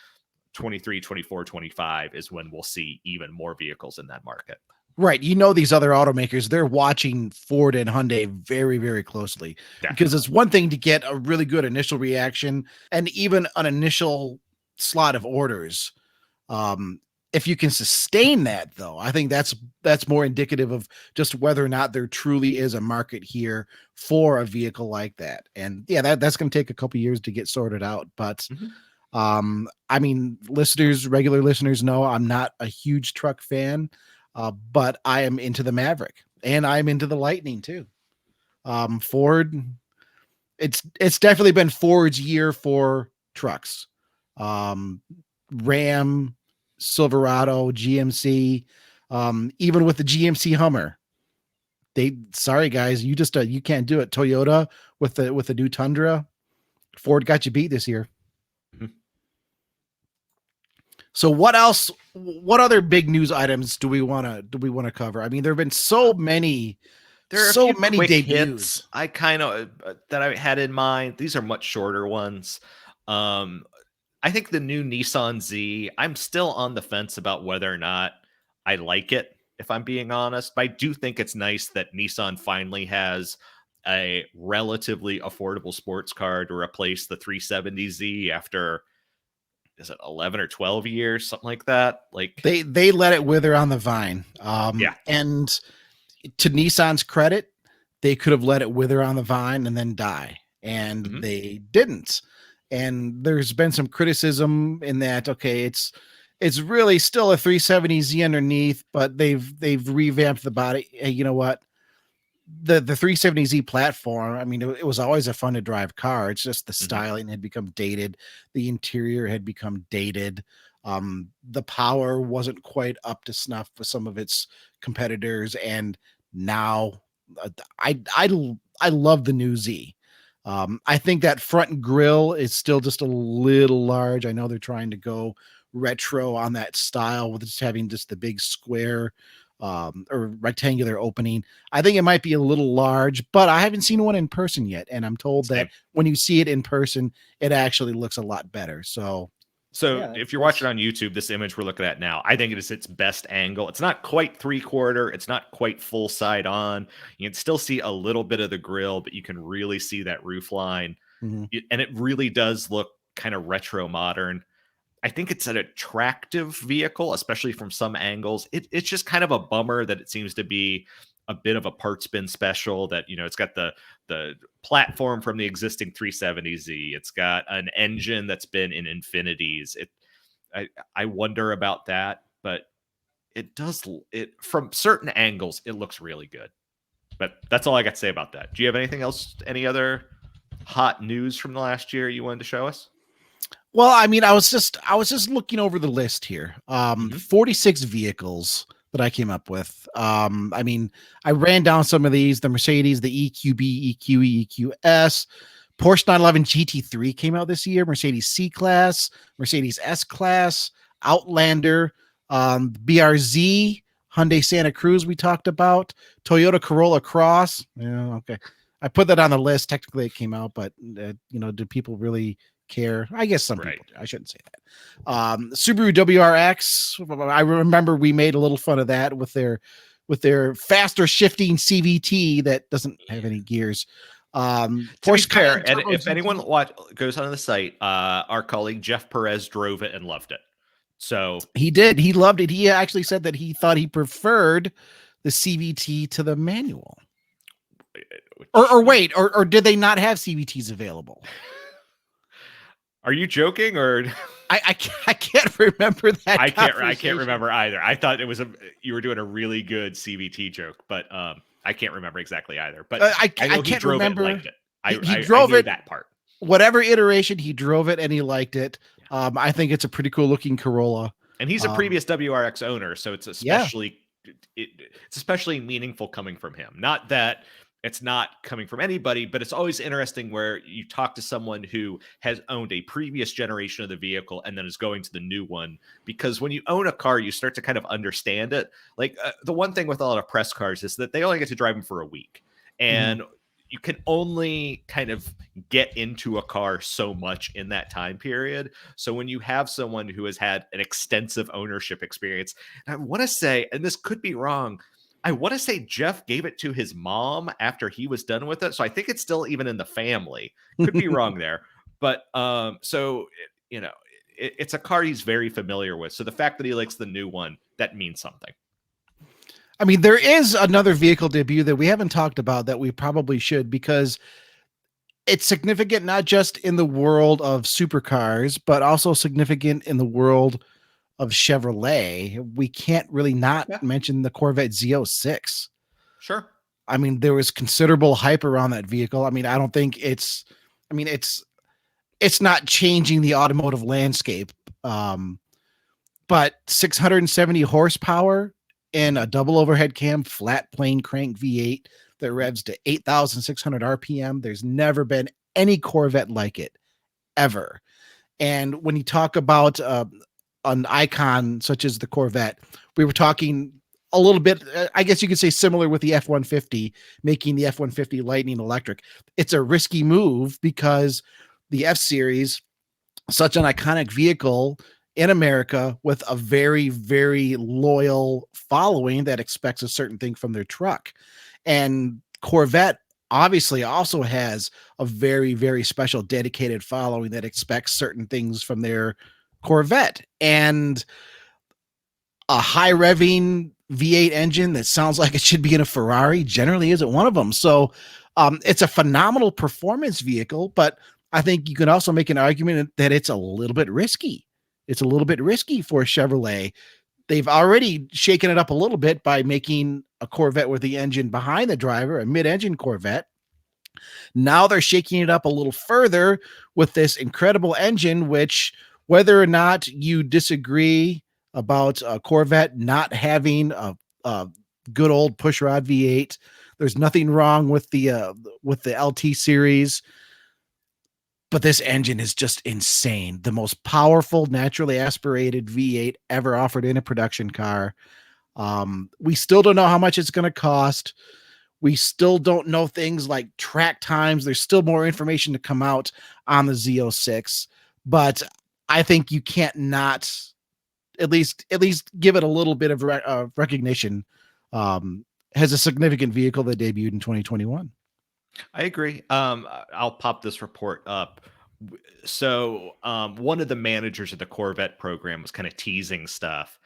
23, 24, 25 is when we'll see even more vehicles in that market. Right. These other automakers, they're watching Ford and Hyundai very, very closely. Definitely. Because it's one thing to get a really good initial reaction and even an initial slot of orders. If you can sustain that, though, I think that's more indicative of just whether or not there truly is a market here for a vehicle like that. And yeah, that's going to take a couple years to get sorted out. But I mean, regular listeners know I'm not a huge truck fan, but I am into the Maverick and I'm into the Lightning too. Ford, it's definitely been Ford's year for trucks. Ram, Silverado, GMC, even with the GMC Hummer, sorry guys, you just you can't do it. Toyota with the new Tundra, Ford got you beat this year. Mm-hmm. So what else? What other big news items do we want to cover? I mean, there have been so many. There are so a few many quick debuts. hits I kind of that I had in mind. These are much shorter ones. I think the new Nissan Z, I'm still on the fence about whether or not I like it, if I'm being honest. But I do think it's nice that Nissan finally has a relatively affordable sports car to replace the 370Z after, is it 11 or 12 years, something like that? Like they let it wither on the vine. Yeah. And to Nissan's credit, they could have let it wither on the vine and then die, and they didn't. And there's been some criticism in that, okay, it's really still a 370Z underneath, but they've revamped the body. Hey, you know what? The 370Z platform, I mean, it was always a fun to drive car. It's just the styling had become dated. The interior had become dated. The power wasn't quite up to snuff with some of its competitors. And now I love the new Z. I think that front grille is still just a little large. I know they're trying to go retro on that style with just having just the big square or rectangular opening. I think it might be a little large, but I haven't seen one in person yet. And I'm told that when you see it in person, it actually looks a lot better. So yeah, if you're watching on YouTube, this image we're looking at now, I think it is its best angle. It's not quite 3/4. It's not quite full side on. You can still see a little bit of the grill, but you can really see that roof line. And it really does look kind of retro modern. I think it's an attractive vehicle, especially from some angles. It's just kind of a bummer that it seems to be a bit of a parts bin special, that, you know, it's got the platform from the existing 370Z. It's got an engine that's been in infinities. I wonder about that, but it from certain angles, it looks really good. But that's all I got to say about that. Do you have anything else, any other hot news from the last year you wanted to show us? Well, I mean, I was just looking over the list here. 46 vehicles that I came up with. I mean, I ran down some of these: the Mercedes, the EQB, EQE, EQS, Porsche 911 GT3 came out this year, Mercedes C-Class, Mercedes S-Class, Outlander, BRZ, Hyundai Santa Cruz we talked about, Toyota Corolla Cross. Yeah, okay. I put that on the list. Technically it came out, but you know, do people really care? I guess some people do. I shouldn't say that. Subaru WRX. I remember we made a little fun of that with their faster shifting CVT that doesn't have any gears. Porsche Car, and if anyone goes on the site, our colleague Jeff Perez drove it and loved it. So he did. He loved it. He actually said that he thought he preferred the CVT to the manual. Or wait, or did they not have CVTs available? Are you joking, or I can't remember that. I can't remember either. I thought it was you were doing a really good CVT joke, but I can't remember exactly either. But I can't remember. It, liked it. He drove it, that part. Whatever iteration, he drove it and he liked it. I think it's a pretty cool looking Corolla. And he's a previous WRX owner, so it's especially it's especially meaningful coming from him. Not that it's not coming from anybody, but it's always interesting where you talk to someone who has owned a previous generation of the vehicle and then is going to the new one. Because when you own a car, you start to kind of understand it. Like the one thing with a lot of press cars is that they only get to drive them for a week. And you can only kind of get into a car so much in that time period. So when you have someone who has had an extensive ownership experience, and I want to say, and this could be wrong, I want to say Jeff gave it to his mom after he was done with it. So I think it's still even in the family. Could be wrong there. But so, you know, it's a car he's very familiar with. So the fact that he likes the new one, that means something. I mean, there is another vehicle debut that we haven't talked about that we probably should, because it's significant not just in the world of supercars, but also significant in the world of Chevrolet. We can't really not mention the Corvette Z06. Sure. I mean, there was considerable hype around that vehicle. I mean, I don't think it's not changing the automotive landscape. But 670 horsepower in a double overhead cam, flat plane crank V8 that revs to 8,600 RPM. There's never been any Corvette like it, ever. And when you talk about an icon such as the Corvette, we were talking a little bit, I guess you could say similar with the F-150, making the F-150 Lightning electric. It's a risky move because the F-Series, such an iconic vehicle in America with a very, very loyal following that expects a certain thing from their truck. And Corvette obviously also has a very, very special dedicated following that expects certain things from their Corvette. And a high revving V8 engine that sounds like it should be in a Ferrari generally isn't one of them. So it's a phenomenal performance vehicle, but I think you can also make an argument that it's a little bit risky. It's a little bit risky for Chevrolet. They've already shaken it up a little bit by making a Corvette with the engine behind the driver, a mid-engine Corvette. Now they're shaking it up a little further with this incredible engine, which, whether or not you disagree about a Corvette not having a good old pushrod V8, there's nothing wrong with the LT series. But this engine is just insane. The most powerful, naturally aspirated V8 ever offered in a production car. We still don't know how much it's going to cost. We still don't know things like track times. There's still more information to come out on the Z06. But I think you can't not at least give it a little bit of recognition. Has a significant vehicle that debuted in 2021. I agree. I'll pop this report up. So one of the managers of the Corvette program was kind of teasing stuff,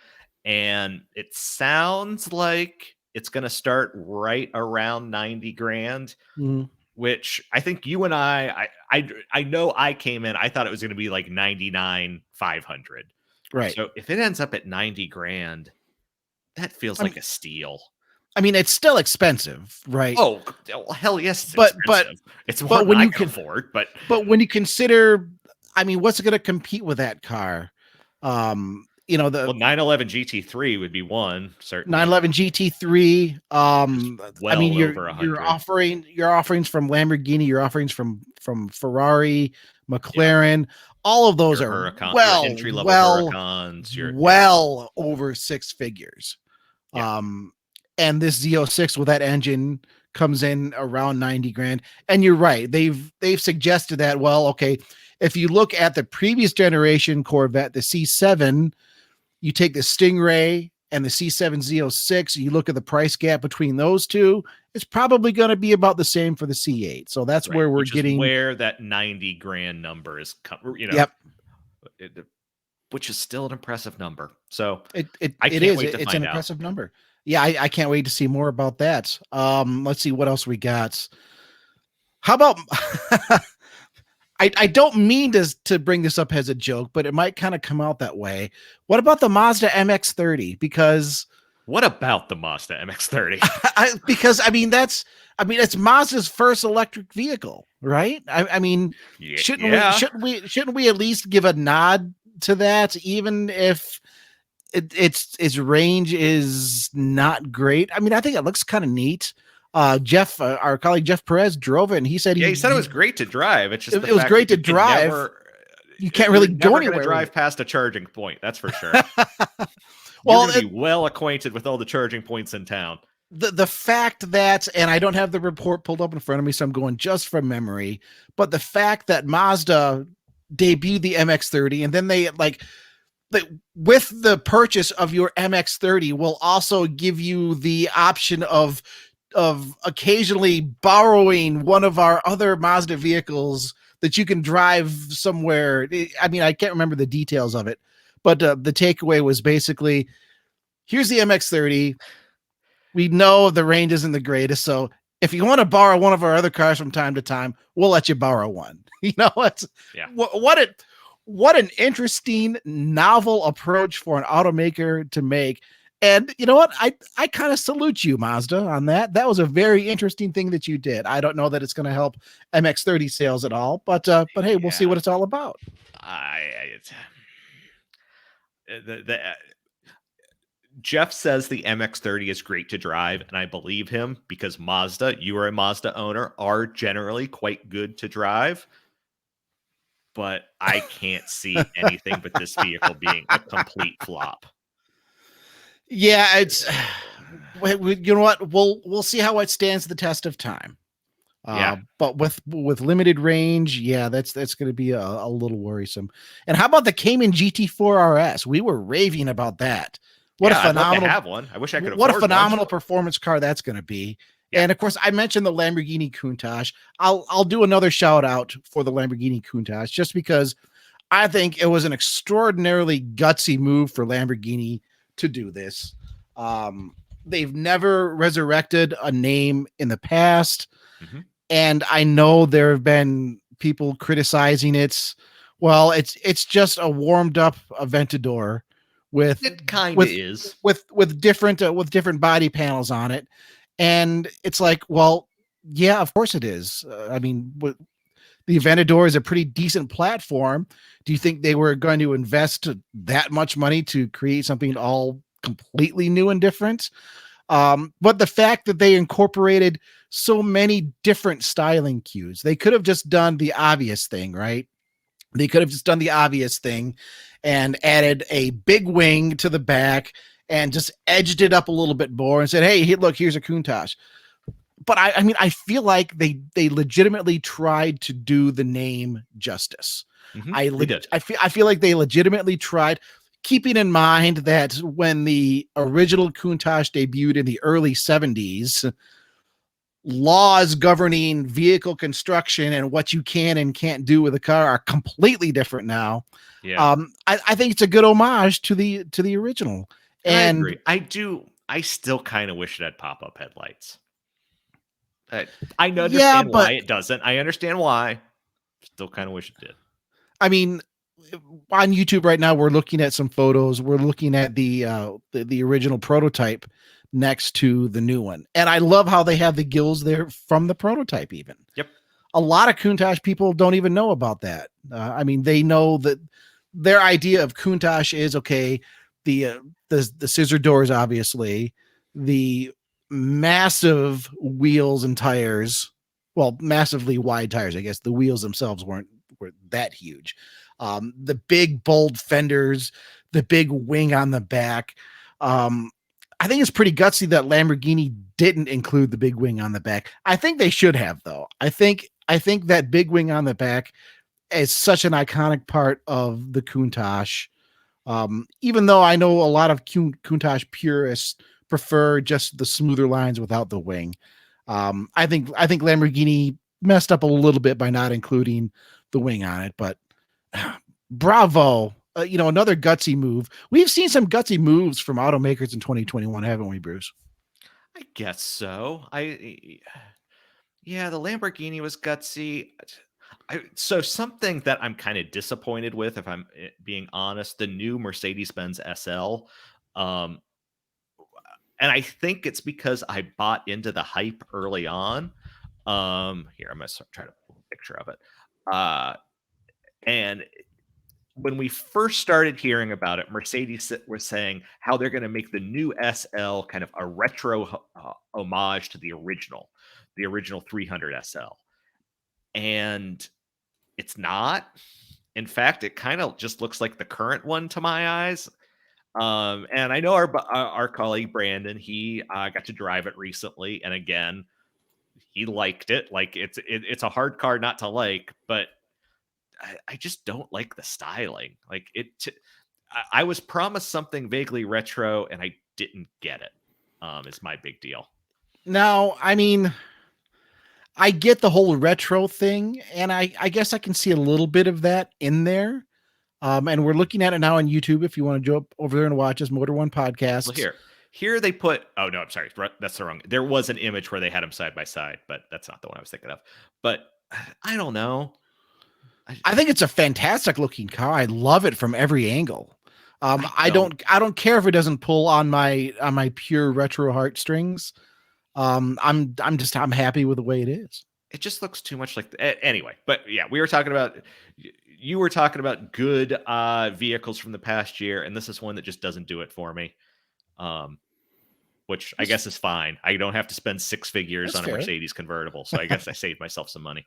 and it sounds like it's going to start right around 90 grand, which I think you and I know I came in, I thought it was going to be like 99,500. Right. So if it ends up at 90 grand, that feels like a steal. I mean, it's still expensive, right? Oh, well, hell yes, but it's more than I can afford. But when you consider, I mean, what's going to compete with that car? The 911 GT3 would be one, certainly. 911 GT3. Well, I mean, over your offerings from Lamborghini, your offerings from Ferrari, McLaren, all of those are entry level Huracans. Well over six figures. Yeah. And this Z06 with that engine comes in around 90 grand. And you're right. They've suggested that, well, okay, if you look at the previous generation Corvette, the C7, you take the Stingray and the C7 Z06, you look at the price gap between those two, it's probably going to be about the same for the C8. So that's where we're getting where that 90 grand number is, Yep. Which is still an impressive number. So it's an impressive number. Yeah, I can't wait to see more about that. Let's see what else we got. How about I don't mean to bring this up as a joke, but it might kind of come out that way. What about the Mazda Mx-30? Because what about the Mazda Mx-30? It's Mazda's first electric vehicle, right? Shouldn't we at least give a nod to that, even if its range is not great? I mean, I think it looks kind of neat. Jeff, our colleague Jeff Perez, drove it, and he said he said it was great to drive. It's just it was great to drive. You can't really go anywhere. Drive past a charging point, that's for sure. Well, you're be well acquainted with all the charging points in town. The fact that, and I don't have the report pulled up in front of me, so I'm going just from memory, but the fact that Mazda debuted the MX-30, and then they with the purchase of your MX-30 will also give you the option of occasionally borrowing one of our other Mazda vehicles that you can drive somewhere. I mean, I can't remember the details of it, but the takeaway was basically, here's the MX-30. We know the range isn't the greatest, so if you want to borrow one of our other cars from time to time, we'll let you borrow one. What an interesting, novel approach for an automaker to make. And you know what? I kind of salute you, Mazda, on that. That was a very interesting thing that you did. I don't know that it's going to help MX-30 sales at all, but hey, we'll see what it's all about. Jeff says the MX-30 is great to drive, and I believe him because Mazda, you are a Mazda owner, are generally quite good to drive. But I can't see anything but this vehicle being a complete flop. Yeah, it's you know what? We'll see how it stands the test of time. But with limited range, yeah, that's going to be a little worrisome. And how about the Cayman Gt4 Rs? We were raving about that. What a phenomenal! I'd love to have one. I wish I could. What a phenomenal performance car that's going to be. Yeah. And of course, I mentioned the Lamborghini Countach. I'll do another shout out for the Lamborghini Countach just because I think it was an extraordinarily gutsy move for Lamborghini to do this. They've never resurrected a name in the past. Mm-hmm. And I know there have been people criticizing it. Well, it's just a warmed up Aventador with different body panels on it. And it's like, well, yeah, of course it is. I mean, the Aventador is a pretty decent platform. Do you think they were going to invest that much money to create something all completely new and different? But the fact that they incorporated so many different styling cues, they could have just done the obvious thing, right? They could have just done the obvious thing and added a big wing to the back and just edged it up a little bit more and said, hey, look, here's a Countach. But I mean, I feel like they legitimately tried to do the name justice. Mm-hmm. I feel like they legitimately tried, keeping in mind that when the original Countach debuted in the early 70s, laws governing vehicle construction and what you can and can't do with a car are completely different now. Yeah. I think it's a good homage to the original. And I agree. I still kind of wish it had pop-up headlights. I understand why it doesn't. I understand why. Still kind of wish it did. I mean, on YouTube right now, we're looking at some photos. We're looking at the original prototype next to the new one. And I love how they have the gills there from the prototype even. Yep. A lot of Countach people don't even know about that. I mean, they know that their idea of Countach is, okay, the scissor doors, obviously, the massive wheels and tires, well, massively wide tires. I guess the wheels themselves were that huge. The big bold fenders, the big wing on the back. I think it's pretty gutsy that Lamborghini didn't include the big wing on the back. I think they should have, though. I think that big wing on the back is such an iconic part of the Countach. Even though I know a lot of Countach purists prefer just the smoother lines without the wing. I think Lamborghini messed up a little bit by not including the wing on it, but bravo. Another gutsy move. We've seen some gutsy moves from automakers in 2021, haven't we, Bruce? I guess so. The Lamborghini was gutsy. So something that I'm kind of disappointed with, if I'm being honest, the new Mercedes-Benz SL. And I think it's because I bought into the hype early on. Here, I'm going to try to pull a picture of it. And when we first started hearing about it, Mercedes was saying how they're going to make the new SL kind of a retro homage to the original 300 SL. And it's not. In fact, it kind of just looks like the current one to my eyes. And I know our colleague Brandon, he got to drive it recently, and again, he liked it. Like it's a hard car not to like, but I just don't like the styling. Like I was promised something vaguely retro, and I didn't get it. Is my big deal. Now, I mean, I get the whole retro thing, and I guess I can see a little bit of that in there. And we're looking at it now on YouTube. If you want to jump over there and watch us, Motor One Podcast. Well, here they put. Oh no, I'm sorry, that's the wrong. There was an image where they had them side by side, but that's not the one I was thinking of. But I don't know. I think it's a fantastic looking car. I love it from every angle. I don't care if it doesn't pull on my pure retro heartstrings. I'm happy with the way it is. It just looks too much like anyway. But yeah, you were talking about good vehicles from the past year, and this is one that just doesn't do it for me. Which I guess is fine. I don't have to spend six figures on a Mercedes convertible, so I guess I saved myself some money.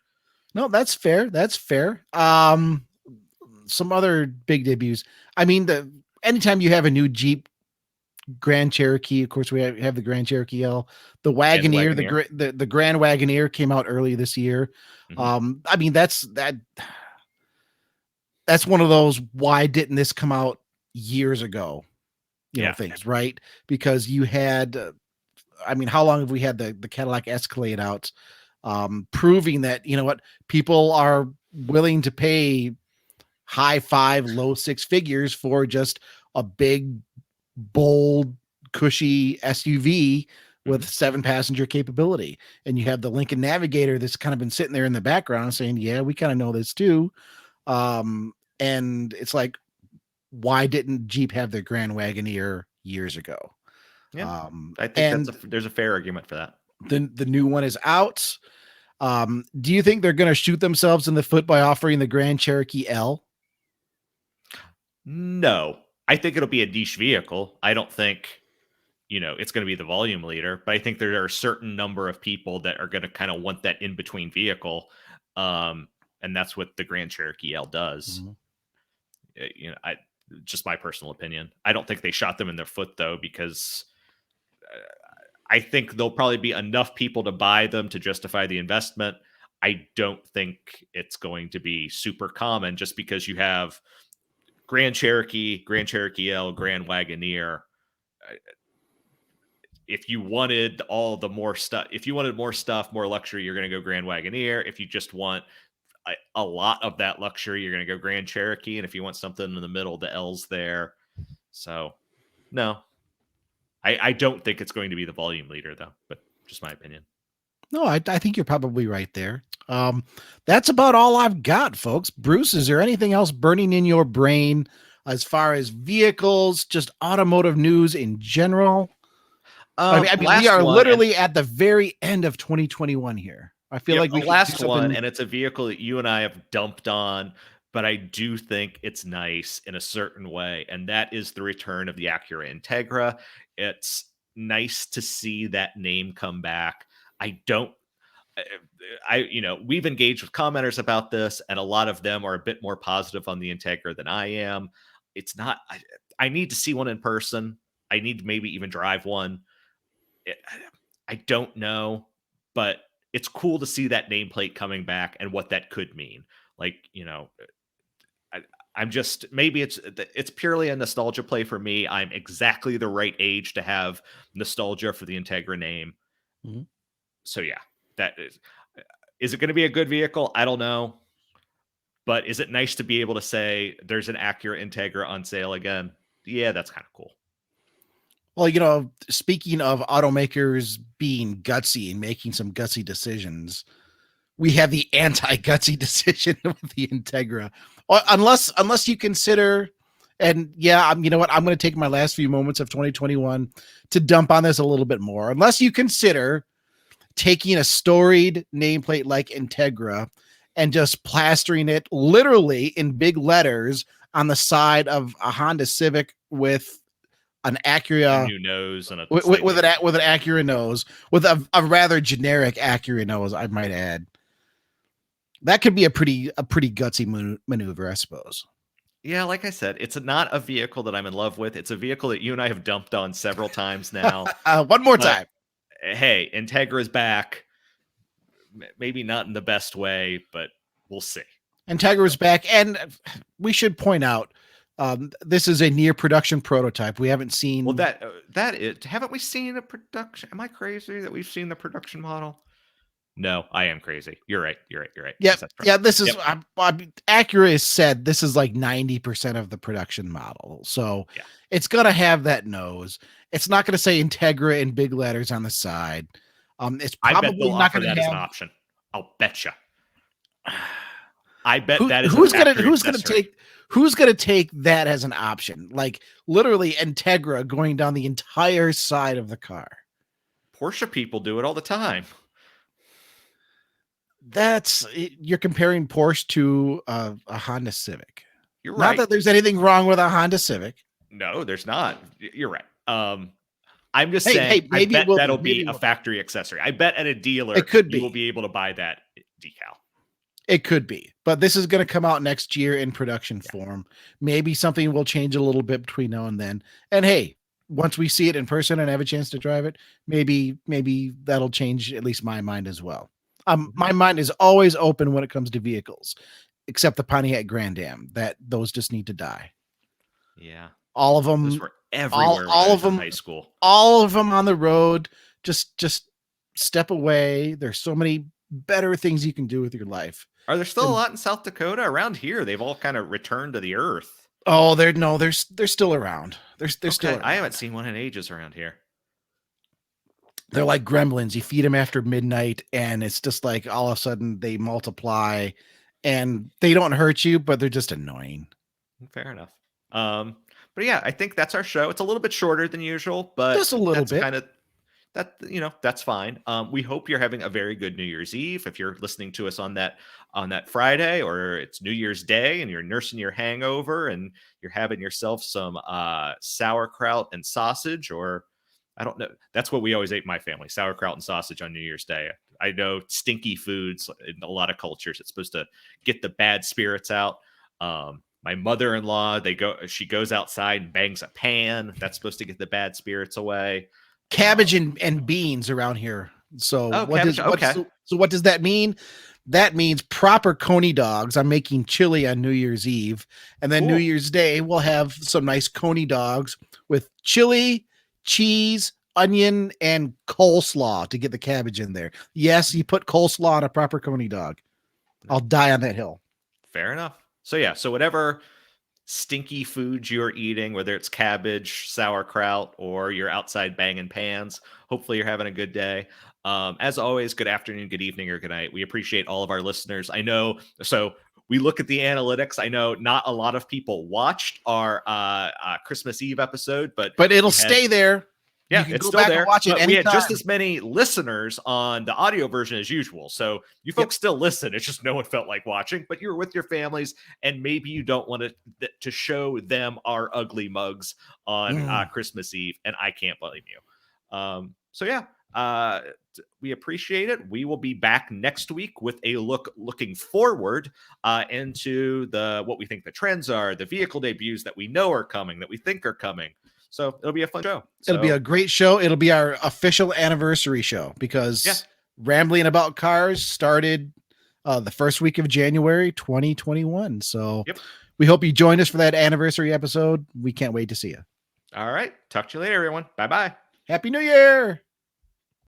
No, that's fair. That's fair. Some other big debuts. I mean, anytime you have a new Jeep Grand Cherokee, of course we have the Grand Cherokee L, the Wagoneer, the Grand Wagoneer came out early this year. I mean, that's one of those, why didn't this come out years ago? You know, things, right? Because you had, I mean, how long have we had the Cadillac Escalade out, proving that, you know what, people are willing to pay high 5, low 6 figures for just a big, bold, cushy SUV with 7-passenger capability. And you have the Lincoln Navigator that's kind of been sitting there in the background saying, yeah, we kind of know this too. And it's like, why didn't Jeep have their Grand Wagoneer years ago? Yeah, I think there's a fair argument for that. The new one is out. Do you think they're going to shoot themselves in the foot by offering the Grand Cherokee L? No, I think it'll be a niche vehicle. I don't think, it's going to be the volume leader, but I think there are a certain number of people that are going to kind of want that in-between vehicle. And that's what the Grand Cherokee L does. Just my personal opinion. I don't think they shot them in their foot though, because I think there'll probably be enough people to buy them to justify the investment. I don't think it's going to be super common just because you have Grand Cherokee L, Grand Wagoneer. If you wanted more stuff, more luxury, you're going to go Grand Wagoneer. If you just want a lot of that luxury, you're going to go Grand Cherokee. And if you want something in the middle, the L's there. So no, I don't think it's going to be the volume leader though, but just my opinion. No, I think you're probably right there. That's about all I've got, folks. Bruce, is there anything else burning in your brain as far as vehicles, just automotive news in general? I mean we are literally at the very end of 2021 here. I feel like the last one, and it's a vehicle that you and I have dumped on, but I do think it's nice in a certain way, and that is the return of the Acura Integra. It's nice to see that name come back. We've engaged with commenters about this, and a lot of them are a bit more positive on the Integra than I am. It's not, I need to see one in person. I need to maybe even drive one. I don't know, but it's cool to see that nameplate coming back and what that could mean. Like, I'm just, maybe it's purely a nostalgia play for me. I'm exactly the right age to have nostalgia for the Integra name. So yeah, that is it going to be a good vehicle? I don't know, but is it nice to be able to say there's an Acura Integra on sale again? Yeah, that's kind of cool. Well, speaking of automakers being gutsy and making some gutsy decisions, we have the anti-gutsy decision with the Integra. Unless you consider, and yeah, you know what? I'm going to take my last few moments of 2021 to dump on this a little bit more. Unless you consider taking a storied nameplate like Integra and just plastering it literally in big letters on the side of a Honda Civic with an Acura new nose and with an Acura nose, with a rather generic Acura nose, I might add. That could be a pretty gutsy maneuver, I suppose. Yeah, like I said, it's not a vehicle that I'm in love with. It's a vehicle that you and I have dumped on several times now. One more time. Hey, Integra's back. Maybe not in the best way, but we'll see. Integra's back, and we should point out, this is a near production prototype. We haven't seen. Well, haven't we seen a production? Am I crazy that we've seen the production model? No, I am crazy. You're right. Yeah, this is Acura has said this is like 90% of the production model, so it's gonna have that nose. It's not gonna say Integra in big letters on the side. It's probably not gonna have as an option. I'll betcha. I bet that is who's gonna take that as an option? Like literally Integra going down the entire side of the car. Porsche people do it all the time. You're comparing Porsche to a Honda Civic. You're right. Not that there's anything wrong with a Honda Civic. No, there's not. You're right. I'm just Hey, saying, hey, maybe I it bet will that'll maybe be it a will. factory accessory. I bet at a dealer, It could you will be. be able to buy that decal. It could be, but this is going to come out next year in production form. Maybe something will change a little bit between now and then. And hey, once we see it in person and have a chance to drive it, maybe that'll change at least my mind as well. My mind is always open when it comes to vehicles, except the Pontiac Grand Am. Those just need to die. Yeah, All of those them, were everywhere when I all was of in them, high school. all of them on the road. Just step away. There's so many better things you can do with your life. Are there still a And lot in South Dakota? Around here, they've all kind of returned to the earth. oh, they're still around. They're still Okay, I haven't around. seen one in ages around here. They're like gremlins. You feed them after midnight, and it's just like all of a sudden they multiply, and they don't hurt you, but they're just annoying. Fair enough. But yeah, I think that's our show. It's a little bit shorter than usual, but Just a little that's bit. kind of that's fine. We hope you're having a very good New Year's Eve. If you're listening to us on that Friday, or it's New Year's Day and you're nursing your hangover and you're having yourself some sauerkraut and sausage, or I don't know. That's what we always ate in my family: sauerkraut and sausage on New Year's Day. I know stinky foods in a lot of cultures. It's supposed to get the bad spirits out. My mother-in-law, she goes outside and bangs a pan. That's supposed to get the bad spirits away. Cabbage and beans around here. So cabbage. Okay. So what does that mean? That means proper coney dogs. I'm making chili on New Year's Eve, and then Cool. New Year's Day we'll have some nice coney dogs with chili, cheese, onion, and coleslaw to get the cabbage in there. Yes, you put coleslaw on a proper coney dog. I'll die on that hill. Fair enough. So yeah, so whatever stinky foods you're eating, whether it's cabbage, sauerkraut, or you're outside banging pans, hopefully you're having a good day. As always, good afternoon, good evening, or good night. We appreciate all of our listeners. I know, so we look at the analytics. I know not a lot of people watched our Christmas Eve episode, but it'll stay there. Yeah, you can it's go still back there. and watch it But we had just anytime. as many listeners on the audio version as usual. So you folks still listen. It's just no one felt like watching, but you're with your families, and maybe you don't want to show them our ugly mugs on Christmas Eve, and I can't blame you. So yeah, we appreciate it. We will be back next week with a looking forward into what we think the trends are, the vehicle debuts that we know are coming, that we think are coming. So it'll be a fun show. It'll be a great show. It'll be our official anniversary show because Rambling About Cars started the first week of January 2021. So we hope you join us for that anniversary episode. We can't wait to see you. All right. Talk to you later, everyone. Bye-bye. Happy New Year.